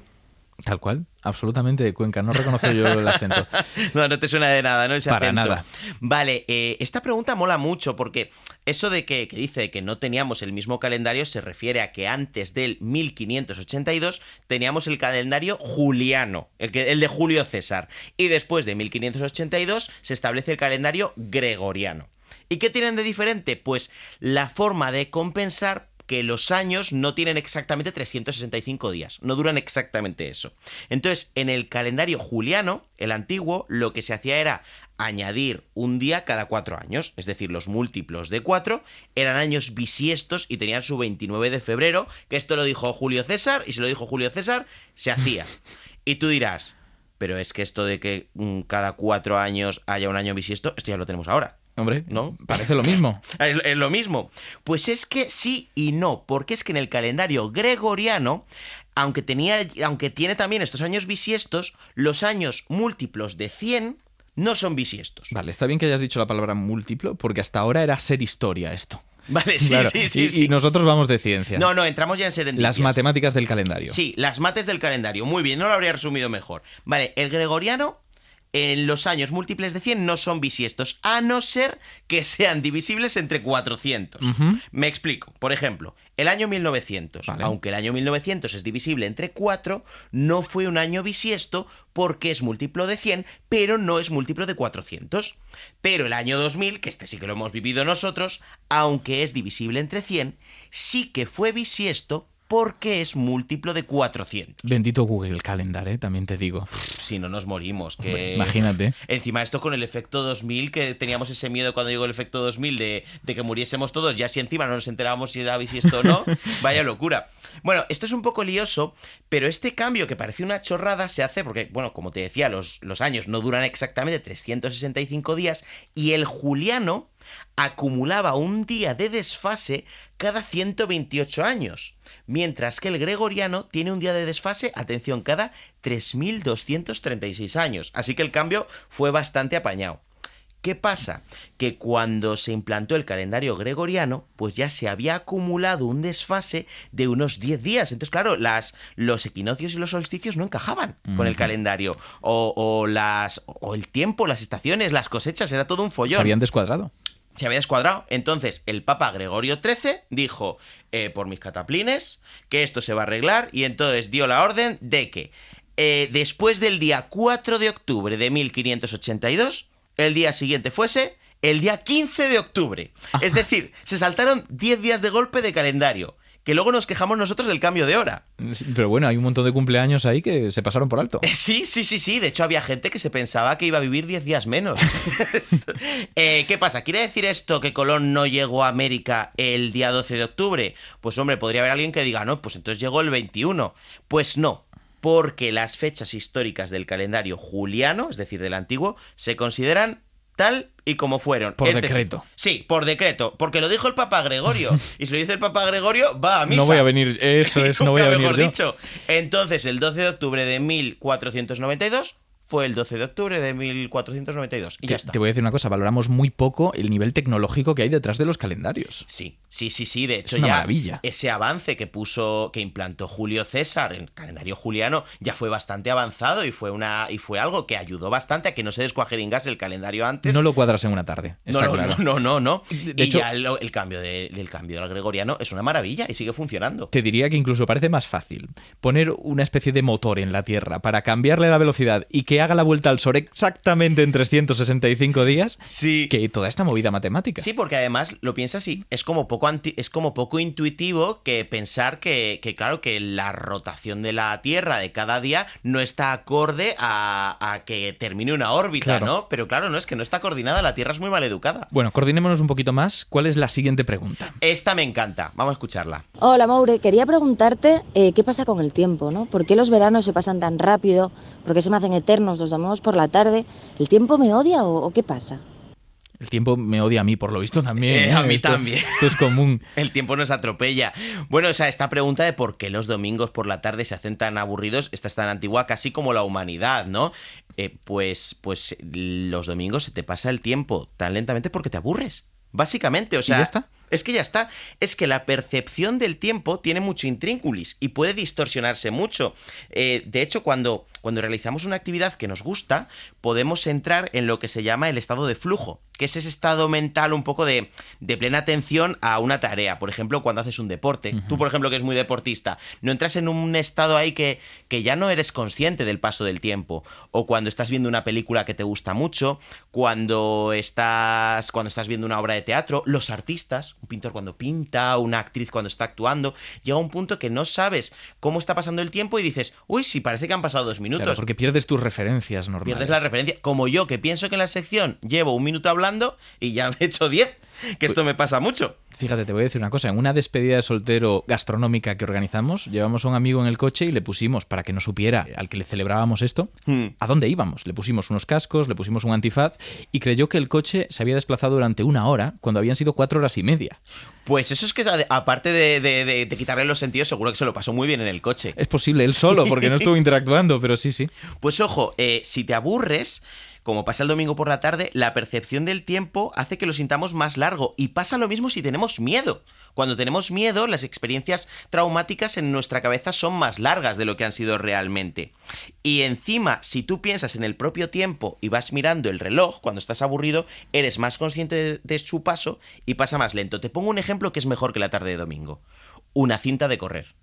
Tal cual, absolutamente de Cuenca. No reconozco yo el acento. No te suena de nada, ¿no? Ese Para acento. nada. Vale, esta pregunta mola mucho porque eso de que dice que no teníamos el mismo calendario se refiere a que antes del 1582 teníamos el calendario juliano, el de Julio César. Y después de 1582 se establece el calendario gregoriano. ¿Y qué tienen de diferente? Pues la forma de compensar que los años no tienen exactamente 365 días, no duran exactamente eso. Entonces, en el calendario juliano, el antiguo, lo que se hacía era añadir un día cada 4 años, es decir, los múltiplos de 4 eran años bisiestos y tenían su 29 de febrero, que esto lo dijo Julio César, y si lo dijo Julio César, se hacía. Y tú dirás, pero es que esto de que cada 4 años haya un año bisiesto, esto ya lo tenemos ahora. Hombre, ¿no? Parece lo mismo. Es lo mismo. Pues es que sí y no, porque es que en el calendario gregoriano, aunque tiene también estos años bisiestos, los años múltiplos de 100 no son bisiestos. Vale, está bien que hayas dicho la palabra múltiplo, porque hasta ahora era ser historia esto. Vale, sí, Claro, sí. Y nosotros vamos de ciencia. No, entramos ya en serendipias. Las matemáticas del calendario. Sí, las mates del calendario. Muy bien, no lo habría resumido mejor. Vale, el gregoriano en los años múltiples de 100 no son bisiestos, a no ser que sean divisibles entre 400. Me explico. Por ejemplo, el año 1900, aunque el año 1900 es divisible entre 4, no fue un año bisiesto porque es múltiplo de 100, pero no es múltiplo de 400. Pero el año 2000, que este sí que lo hemos vivido nosotros, aunque es divisible entre 100, sí que fue bisiesto porque es múltiplo de 400. Bendito Google Calendar, también te digo. Si no nos morimos. Que... Hombre, imagínate. Encima esto con el efecto 2000, que teníamos ese miedo cuando llegó el efecto 2000 de que muriésemos todos, ya si encima no nos enterábamos si era bisiesto o no, vaya locura. Bueno, esto es un poco lioso, pero este cambio que parece una chorrada se hace porque, bueno, como te decía, los años no duran exactamente 365 días y el juliano acumulaba un día de desfase cada 128 años, mientras que el gregoriano tiene un día de desfase, atención, cada 3.236 años. Así que el cambio fue bastante apañado. ¿Qué pasa? Que cuando se implantó el calendario gregoriano, pues ya se había acumulado un desfase de unos 10 días. Entonces, claro, los equinoccios y los solsticios no encajaban con el calendario. O el tiempo, las estaciones, las cosechas, era todo un follón. Se habían descuadrado. Se había descuadrado. Entonces, el Papa Gregorio XIII dijo, por mis cataplines, que esto se va a arreglar, y entonces dio la orden de que después del día 4 de octubre de 1582, el día siguiente fuese el día 15 de octubre. Es decir, se saltaron 10 días de golpe de calendario, que luego nos quejamos nosotros del cambio de hora. Pero bueno, hay un montón de cumpleaños ahí que se pasaron por alto. Sí. De hecho, había gente que se pensaba que iba a vivir 10 días menos. ¿Qué pasa? ¿Quiere decir esto que Colón no llegó a América el día 12 de octubre? Pues hombre, podría haber alguien que diga, no, pues entonces llegó el 21. Pues no, porque las fechas históricas del calendario juliano, es decir, del antiguo, se consideran tal y como fueron. Por decreto. Sí, por decreto, porque lo dijo el Papa Gregorio. Y si lo dice el Papa Gregorio, va a misa. No voy a venir, eso es, no voy a venir mejor yo. dicho. Entonces, el 12 de octubre de 1492 fue el 12 de octubre de 1492. Y ya está. Te voy a decir una cosa, valoramos muy poco el nivel tecnológico que hay detrás de los calendarios. Sí. De hecho, es una ya maravilla. Ese avance que implantó Julio César en el calendario juliano ya fue bastante avanzado y fue algo que ayudó bastante a que no se descuajeringase el calendario antes. No lo cuadras en una tarde, está claro. No. De hecho, ya el cambio del cambio del gregoriano es una maravilla y sigue funcionando. Te diría que incluso parece más fácil poner una especie de motor en la Tierra para cambiarle la velocidad y que haga la vuelta al Sol exactamente en 365 días que toda esta movida matemática. Sí, porque además lo piensas y es como poco intuitivo que pensar que claro, que la rotación de la Tierra de cada día no está acorde a que termine una órbita, claro. ¿no? Pero claro, no es que no está coordinada, la Tierra es muy mal educada. Bueno, coordinémonos un poquito más. ¿Cuál es la siguiente pregunta? Esta me encanta, vamos a escucharla. Hola Maure, quería preguntarte qué pasa con el tiempo, ¿no? ¿Por qué los veranos se pasan tan rápido? ¿Por qué se me hacen eternos los domingos por la tarde? ¿El tiempo me odia o qué pasa? El tiempo me odia a mí, por lo visto, también. A mí también. Esto es común. El tiempo nos atropella. Bueno, o sea, esta pregunta de por qué los domingos por la tarde se hacen tan aburridos, esta es tan antigua casi como la humanidad, ¿no? Pues los domingos se te pasa el tiempo tan lentamente porque te aburres. Básicamente, o sea... ¿Y ya está? Es que ya está. Es que la percepción del tiempo tiene mucho intrínculis y puede distorsionarse mucho. De hecho, cuando realizamos una actividad que nos gusta, podemos entrar en lo que se llama el estado de flujo, que es ese estado mental un poco de plena atención a una tarea. Por ejemplo, cuando haces un deporte. Tú, por ejemplo, que eres muy deportista, no entras en un estado ahí que ya no eres consciente del paso del tiempo. O cuando estás viendo una película que te gusta mucho, cuando estás viendo una obra de teatro, los artistas, un pintor cuando pinta, una actriz cuando está actuando, llega a un punto que no sabes cómo está pasando el tiempo y dices, uy, sí, parece que han pasado 2 minutos. Claro, porque pierdes tus referencias normales. Pierdes la referencia. Como yo, que pienso que en la sección llevo 1 minuto hablando y ya me he hecho 10, que esto me pasa mucho. Fíjate, te voy a decir una cosa. En una despedida de soltero gastronómica que organizamos, llevamos a un amigo en el coche y le pusimos, para que no supiera al que le celebrábamos esto, a dónde íbamos. Le pusimos unos cascos, le pusimos un antifaz y creyó que el coche se había desplazado durante 1 hora cuando habían sido 4 horas y media. Pues eso es que, aparte de quitarle los sentidos, seguro que se lo pasó muy bien en el coche. Es posible, él solo, porque no estuvo interactuando, pero sí. Pues ojo, si te aburres... como pasa el domingo por la tarde, la percepción del tiempo hace que lo sintamos más largo. Y pasa lo mismo si tenemos miedo. Cuando tenemos miedo, las experiencias traumáticas en nuestra cabeza son más largas de lo que han sido realmente. Y encima, si tú piensas en el propio tiempo y vas mirando el reloj cuando estás aburrido, eres más consciente de su paso y pasa más lento. Te pongo un ejemplo que es mejor que la tarde de domingo. Una cinta de correr.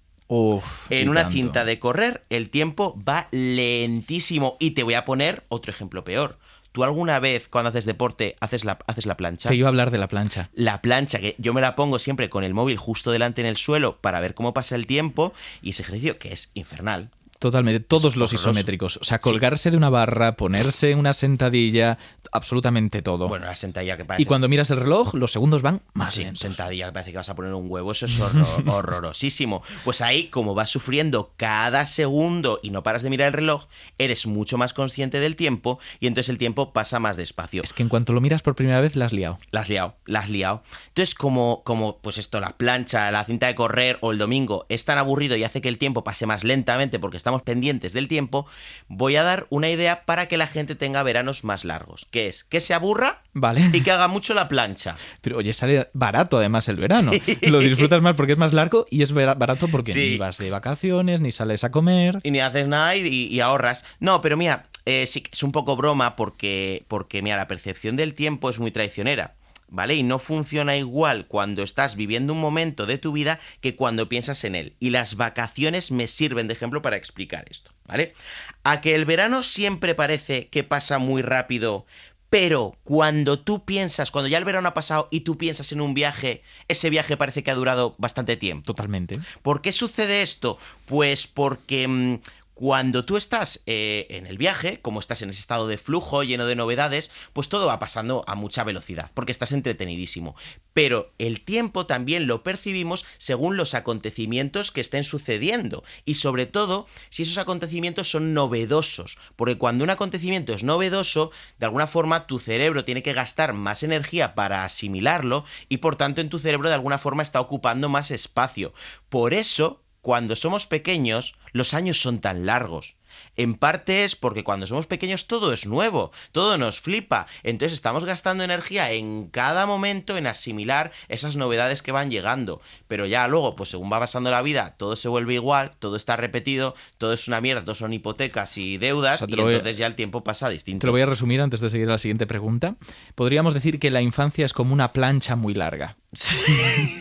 En una cinta de correr, el tiempo va lentísimo. Y te voy a poner otro ejemplo peor. ¿Tú alguna vez, cuando haces deporte, haces la plancha? Te iba a hablar de la plancha. La plancha, que yo me la pongo siempre con el móvil justo delante en el suelo para ver cómo pasa el tiempo, y ese ejercicio que es infernal. Totalmente, todos los isométricos. O sea, colgarse de una barra, ponerse una sentadilla, absolutamente todo. Bueno, la sentadilla que parece... Y cuando miras el reloj, los segundos van más lentos. Sentadilla que parece que vas a poner un huevo, eso es horrorosísimo. Pues ahí, como vas sufriendo cada segundo y no paras de mirar el reloj, eres mucho más consciente del tiempo y entonces el tiempo pasa más despacio. Es que en cuanto lo miras por primera vez, la has liado. La has liado. Entonces, como pues esto, la plancha, la cinta de correr o el domingo es tan aburrido y hace que el tiempo pase más lentamente porque estamos pendientes del tiempo, voy a dar una idea para que la gente tenga veranos más largos, que es que se aburra y que haga mucho la plancha. Pero oye, sale barato además el verano. Sí. Lo disfrutas más porque es más largo y es barato porque ni vas de vacaciones, ni sales a comer. Y ni haces nada y ahorras. No, pero mira, sí, es un poco broma porque mira, la percepción del tiempo es muy traicionera. ¿Vale? Y no funciona igual cuando estás viviendo un momento de tu vida que cuando piensas en él. Y las vacaciones me sirven de ejemplo para explicar esto, ¿vale? A que el verano siempre parece que pasa muy rápido, pero cuando tú piensas, cuando ya el verano ha pasado y tú piensas en un viaje, ese viaje parece que ha durado bastante tiempo. Totalmente. ¿Por qué sucede esto? Pues porque... Cuando tú estás en el viaje, como estás en ese estado de flujo lleno de novedades, pues todo va pasando a mucha velocidad, porque estás entretenidísimo. Pero el tiempo también lo percibimos según los acontecimientos que estén sucediendo. Y sobre todo, si esos acontecimientos son novedosos. Porque cuando un acontecimiento es novedoso, de alguna forma tu cerebro tiene que gastar más energía para asimilarlo y por tanto en tu cerebro de alguna forma está ocupando más espacio. Por eso... Cuando somos pequeños, los años son tan largos. En parte es porque cuando somos pequeños todo es nuevo, todo nos flipa. Entonces estamos gastando energía en cada momento en asimilar esas novedades que van llegando. Pero ya luego, pues según va pasando la vida, todo se vuelve igual, todo está repetido, todo es una mierda, todo son hipotecas y deudas, y entonces ya el tiempo pasa distinto. Te lo voy a resumir antes de seguir a la siguiente pregunta. Podríamos decir que la infancia es como una plancha muy larga.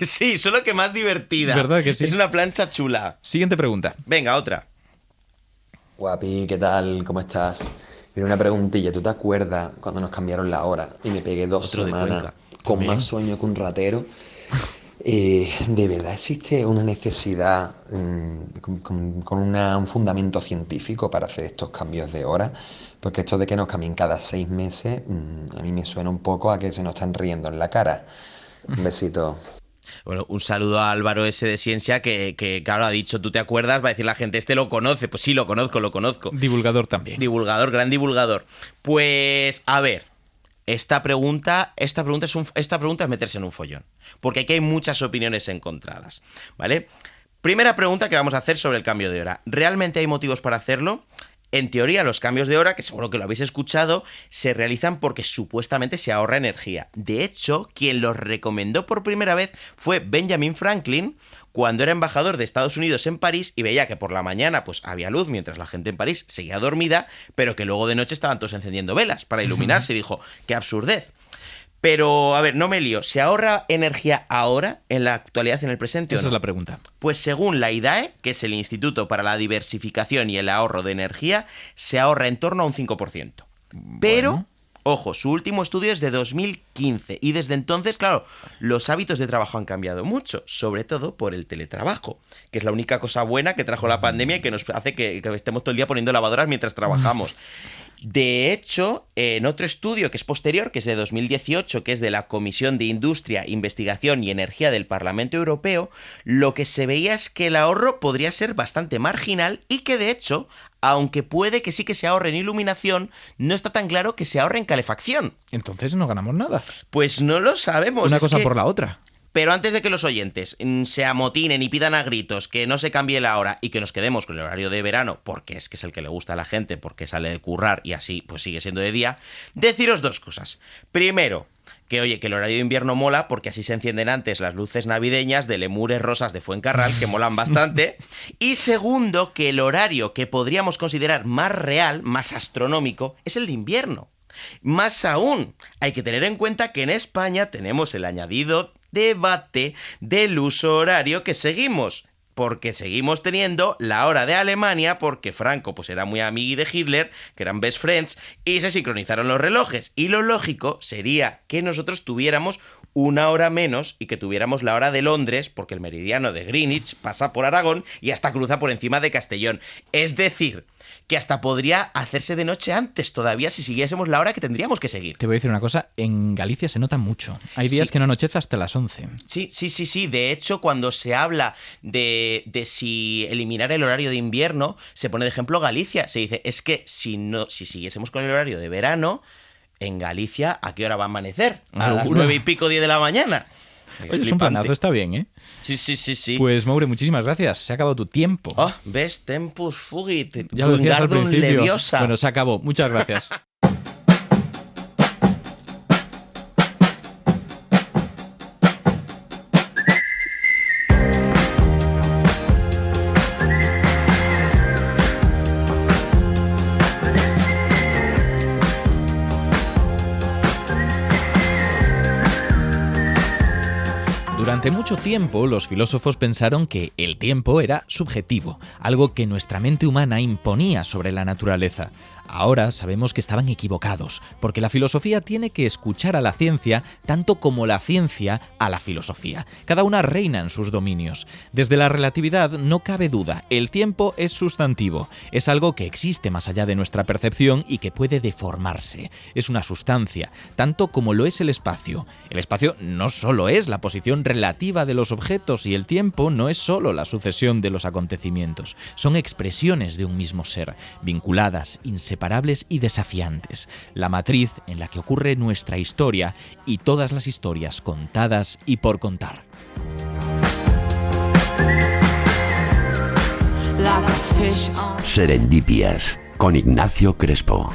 Sí, solo que más divertida. ¿Verdad que sí? Es una plancha chula. Siguiente pregunta. Venga, otra. Guapi, ¿qué tal? ¿Cómo estás? Mira, una preguntilla. ¿Tú te acuerdas cuando nos cambiaron la hora y me pegué 2 semanas con más sueño que un ratero? ¿De verdad existe una necesidad con un fundamento científico para hacer estos cambios de hora? Porque esto de que nos cambien cada 6 meses, a mí me suena un poco a que se nos están riendo en la cara. Un besito. Bueno, un saludo a Álvaro S. de Ciencia que claro, ha dicho, ¿tú te acuerdas? Va a decir la gente, este lo conoce. Pues sí, lo conozco. Divulgador también. Divulgador, gran divulgador. Pues, a ver, esta pregunta es meterse en un follón. Porque aquí hay muchas opiniones encontradas, ¿vale? Primera pregunta que vamos a hacer sobre el cambio de hora. ¿Realmente hay motivos para hacerlo? En teoría, los cambios de hora, que seguro que lo habéis escuchado, se realizan porque supuestamente se ahorra energía. De hecho, quien los recomendó por primera vez fue Benjamin Franklin, cuando era embajador de Estados Unidos en París y veía que por la mañana pues había luz mientras la gente en París seguía dormida, pero que luego de noche estaban todos encendiendo velas para iluminarse y dijo, ¡qué absurdez! Pero, a ver, no me lío. ¿Se ahorra energía ahora, en la actualidad, en el presente o no? Esa es la pregunta. Pues según la IDAE, que es el Instituto para la Diversificación y el Ahorro de Energía, se ahorra en torno a un 5%. Pero, ojo, su último estudio es de 2015 y desde entonces, claro, los hábitos de trabajo han cambiado mucho, sobre todo por el teletrabajo, que es la única cosa buena que trajo la pandemia y que nos hace que estemos todo el día poniendo lavadoras mientras trabajamos. De hecho, en otro estudio que es posterior, que es de 2018, que es de la Comisión de Industria, Investigación y Energía del Parlamento Europeo, lo que se veía es que el ahorro podría ser bastante marginal y que, de hecho, aunque puede que sí que se ahorre en iluminación, no está tan claro que se ahorre en calefacción. Entonces no ganamos nada. Pues no lo sabemos. Una cosa por la otra. Pero antes de que los oyentes se amotinen y pidan a gritos que no se cambie la hora y que nos quedemos con el horario de verano, porque es que es el que le gusta a la gente, porque sale de currar y así pues sigue siendo de día, deciros dos cosas. Primero, que oye, que el horario de invierno mola porque así se encienden antes las luces navideñas de Lemures Rosas de Fuencarral, que molan bastante. Y segundo, que el horario que podríamos considerar más real, más astronómico, es el de invierno. Más aún, hay que tener en cuenta que en España tenemos el añadido debate del uso horario que seguimos. Porque seguimos teniendo la hora de Alemania, porque Franco pues era muy amigo de Hitler, que eran best friends, y se sincronizaron los relojes. Y lo lógico sería que nosotros tuviéramos una hora menos y que tuviéramos la hora de Londres, porque el meridiano de Greenwich pasa por Aragón y hasta cruza por encima de Castellón. Es decir, que hasta podría hacerse de noche antes todavía si siguiésemos la hora que tendríamos que seguir. Te voy a decir una cosa, en Galicia se nota mucho. Hay días que no anochece hasta las 11. Sí. De hecho, cuando se habla de si eliminar el horario de invierno, se pone de ejemplo Galicia. Se dice, es que si siguiésemos con el horario de verano, en Galicia, ¿a qué hora va a amanecer? A las 9 y pico, 10 de la mañana. Oye, es un planazo, está bien, ¿eh? Sí. Pues, Maure, muchísimas gracias. Se ha acabado tu tiempo. Oh, ves, tempus fugit. Ya lo decías al principio. Leviosa. Bueno, se acabó. Muchas gracias. Durante mucho tiempo, los filósofos pensaron que el tiempo era subjetivo, algo que nuestra mente humana imponía sobre la naturaleza. Ahora sabemos que estaban equivocados, porque la filosofía tiene que escuchar a la ciencia tanto como la ciencia a la filosofía. Cada una reina en sus dominios. Desde la relatividad no cabe duda, el tiempo es sustantivo, es algo que existe más allá de nuestra percepción y que puede deformarse. Es una sustancia, tanto como lo es el espacio. El espacio no solo es la posición relativa de los objetos y el tiempo no es solo la sucesión de los acontecimientos. Son expresiones de un mismo ser, vinculadas, inseparables y desafiantes, la matriz en la que ocurre nuestra historia y todas las historias contadas y por contar. Serendipias, con Ignacio Crespo.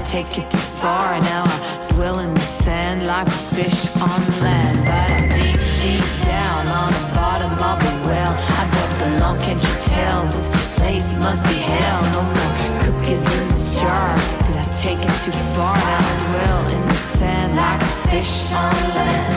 Take it too far, now I dwell in the sand like a fish on land. But I'm deep, deep down on the bottom of the well. I don't belong, can't you tell? This place must be hell. No more cookies in this jar. Did I take it too far? Now I dwell in the sand like a fish on land.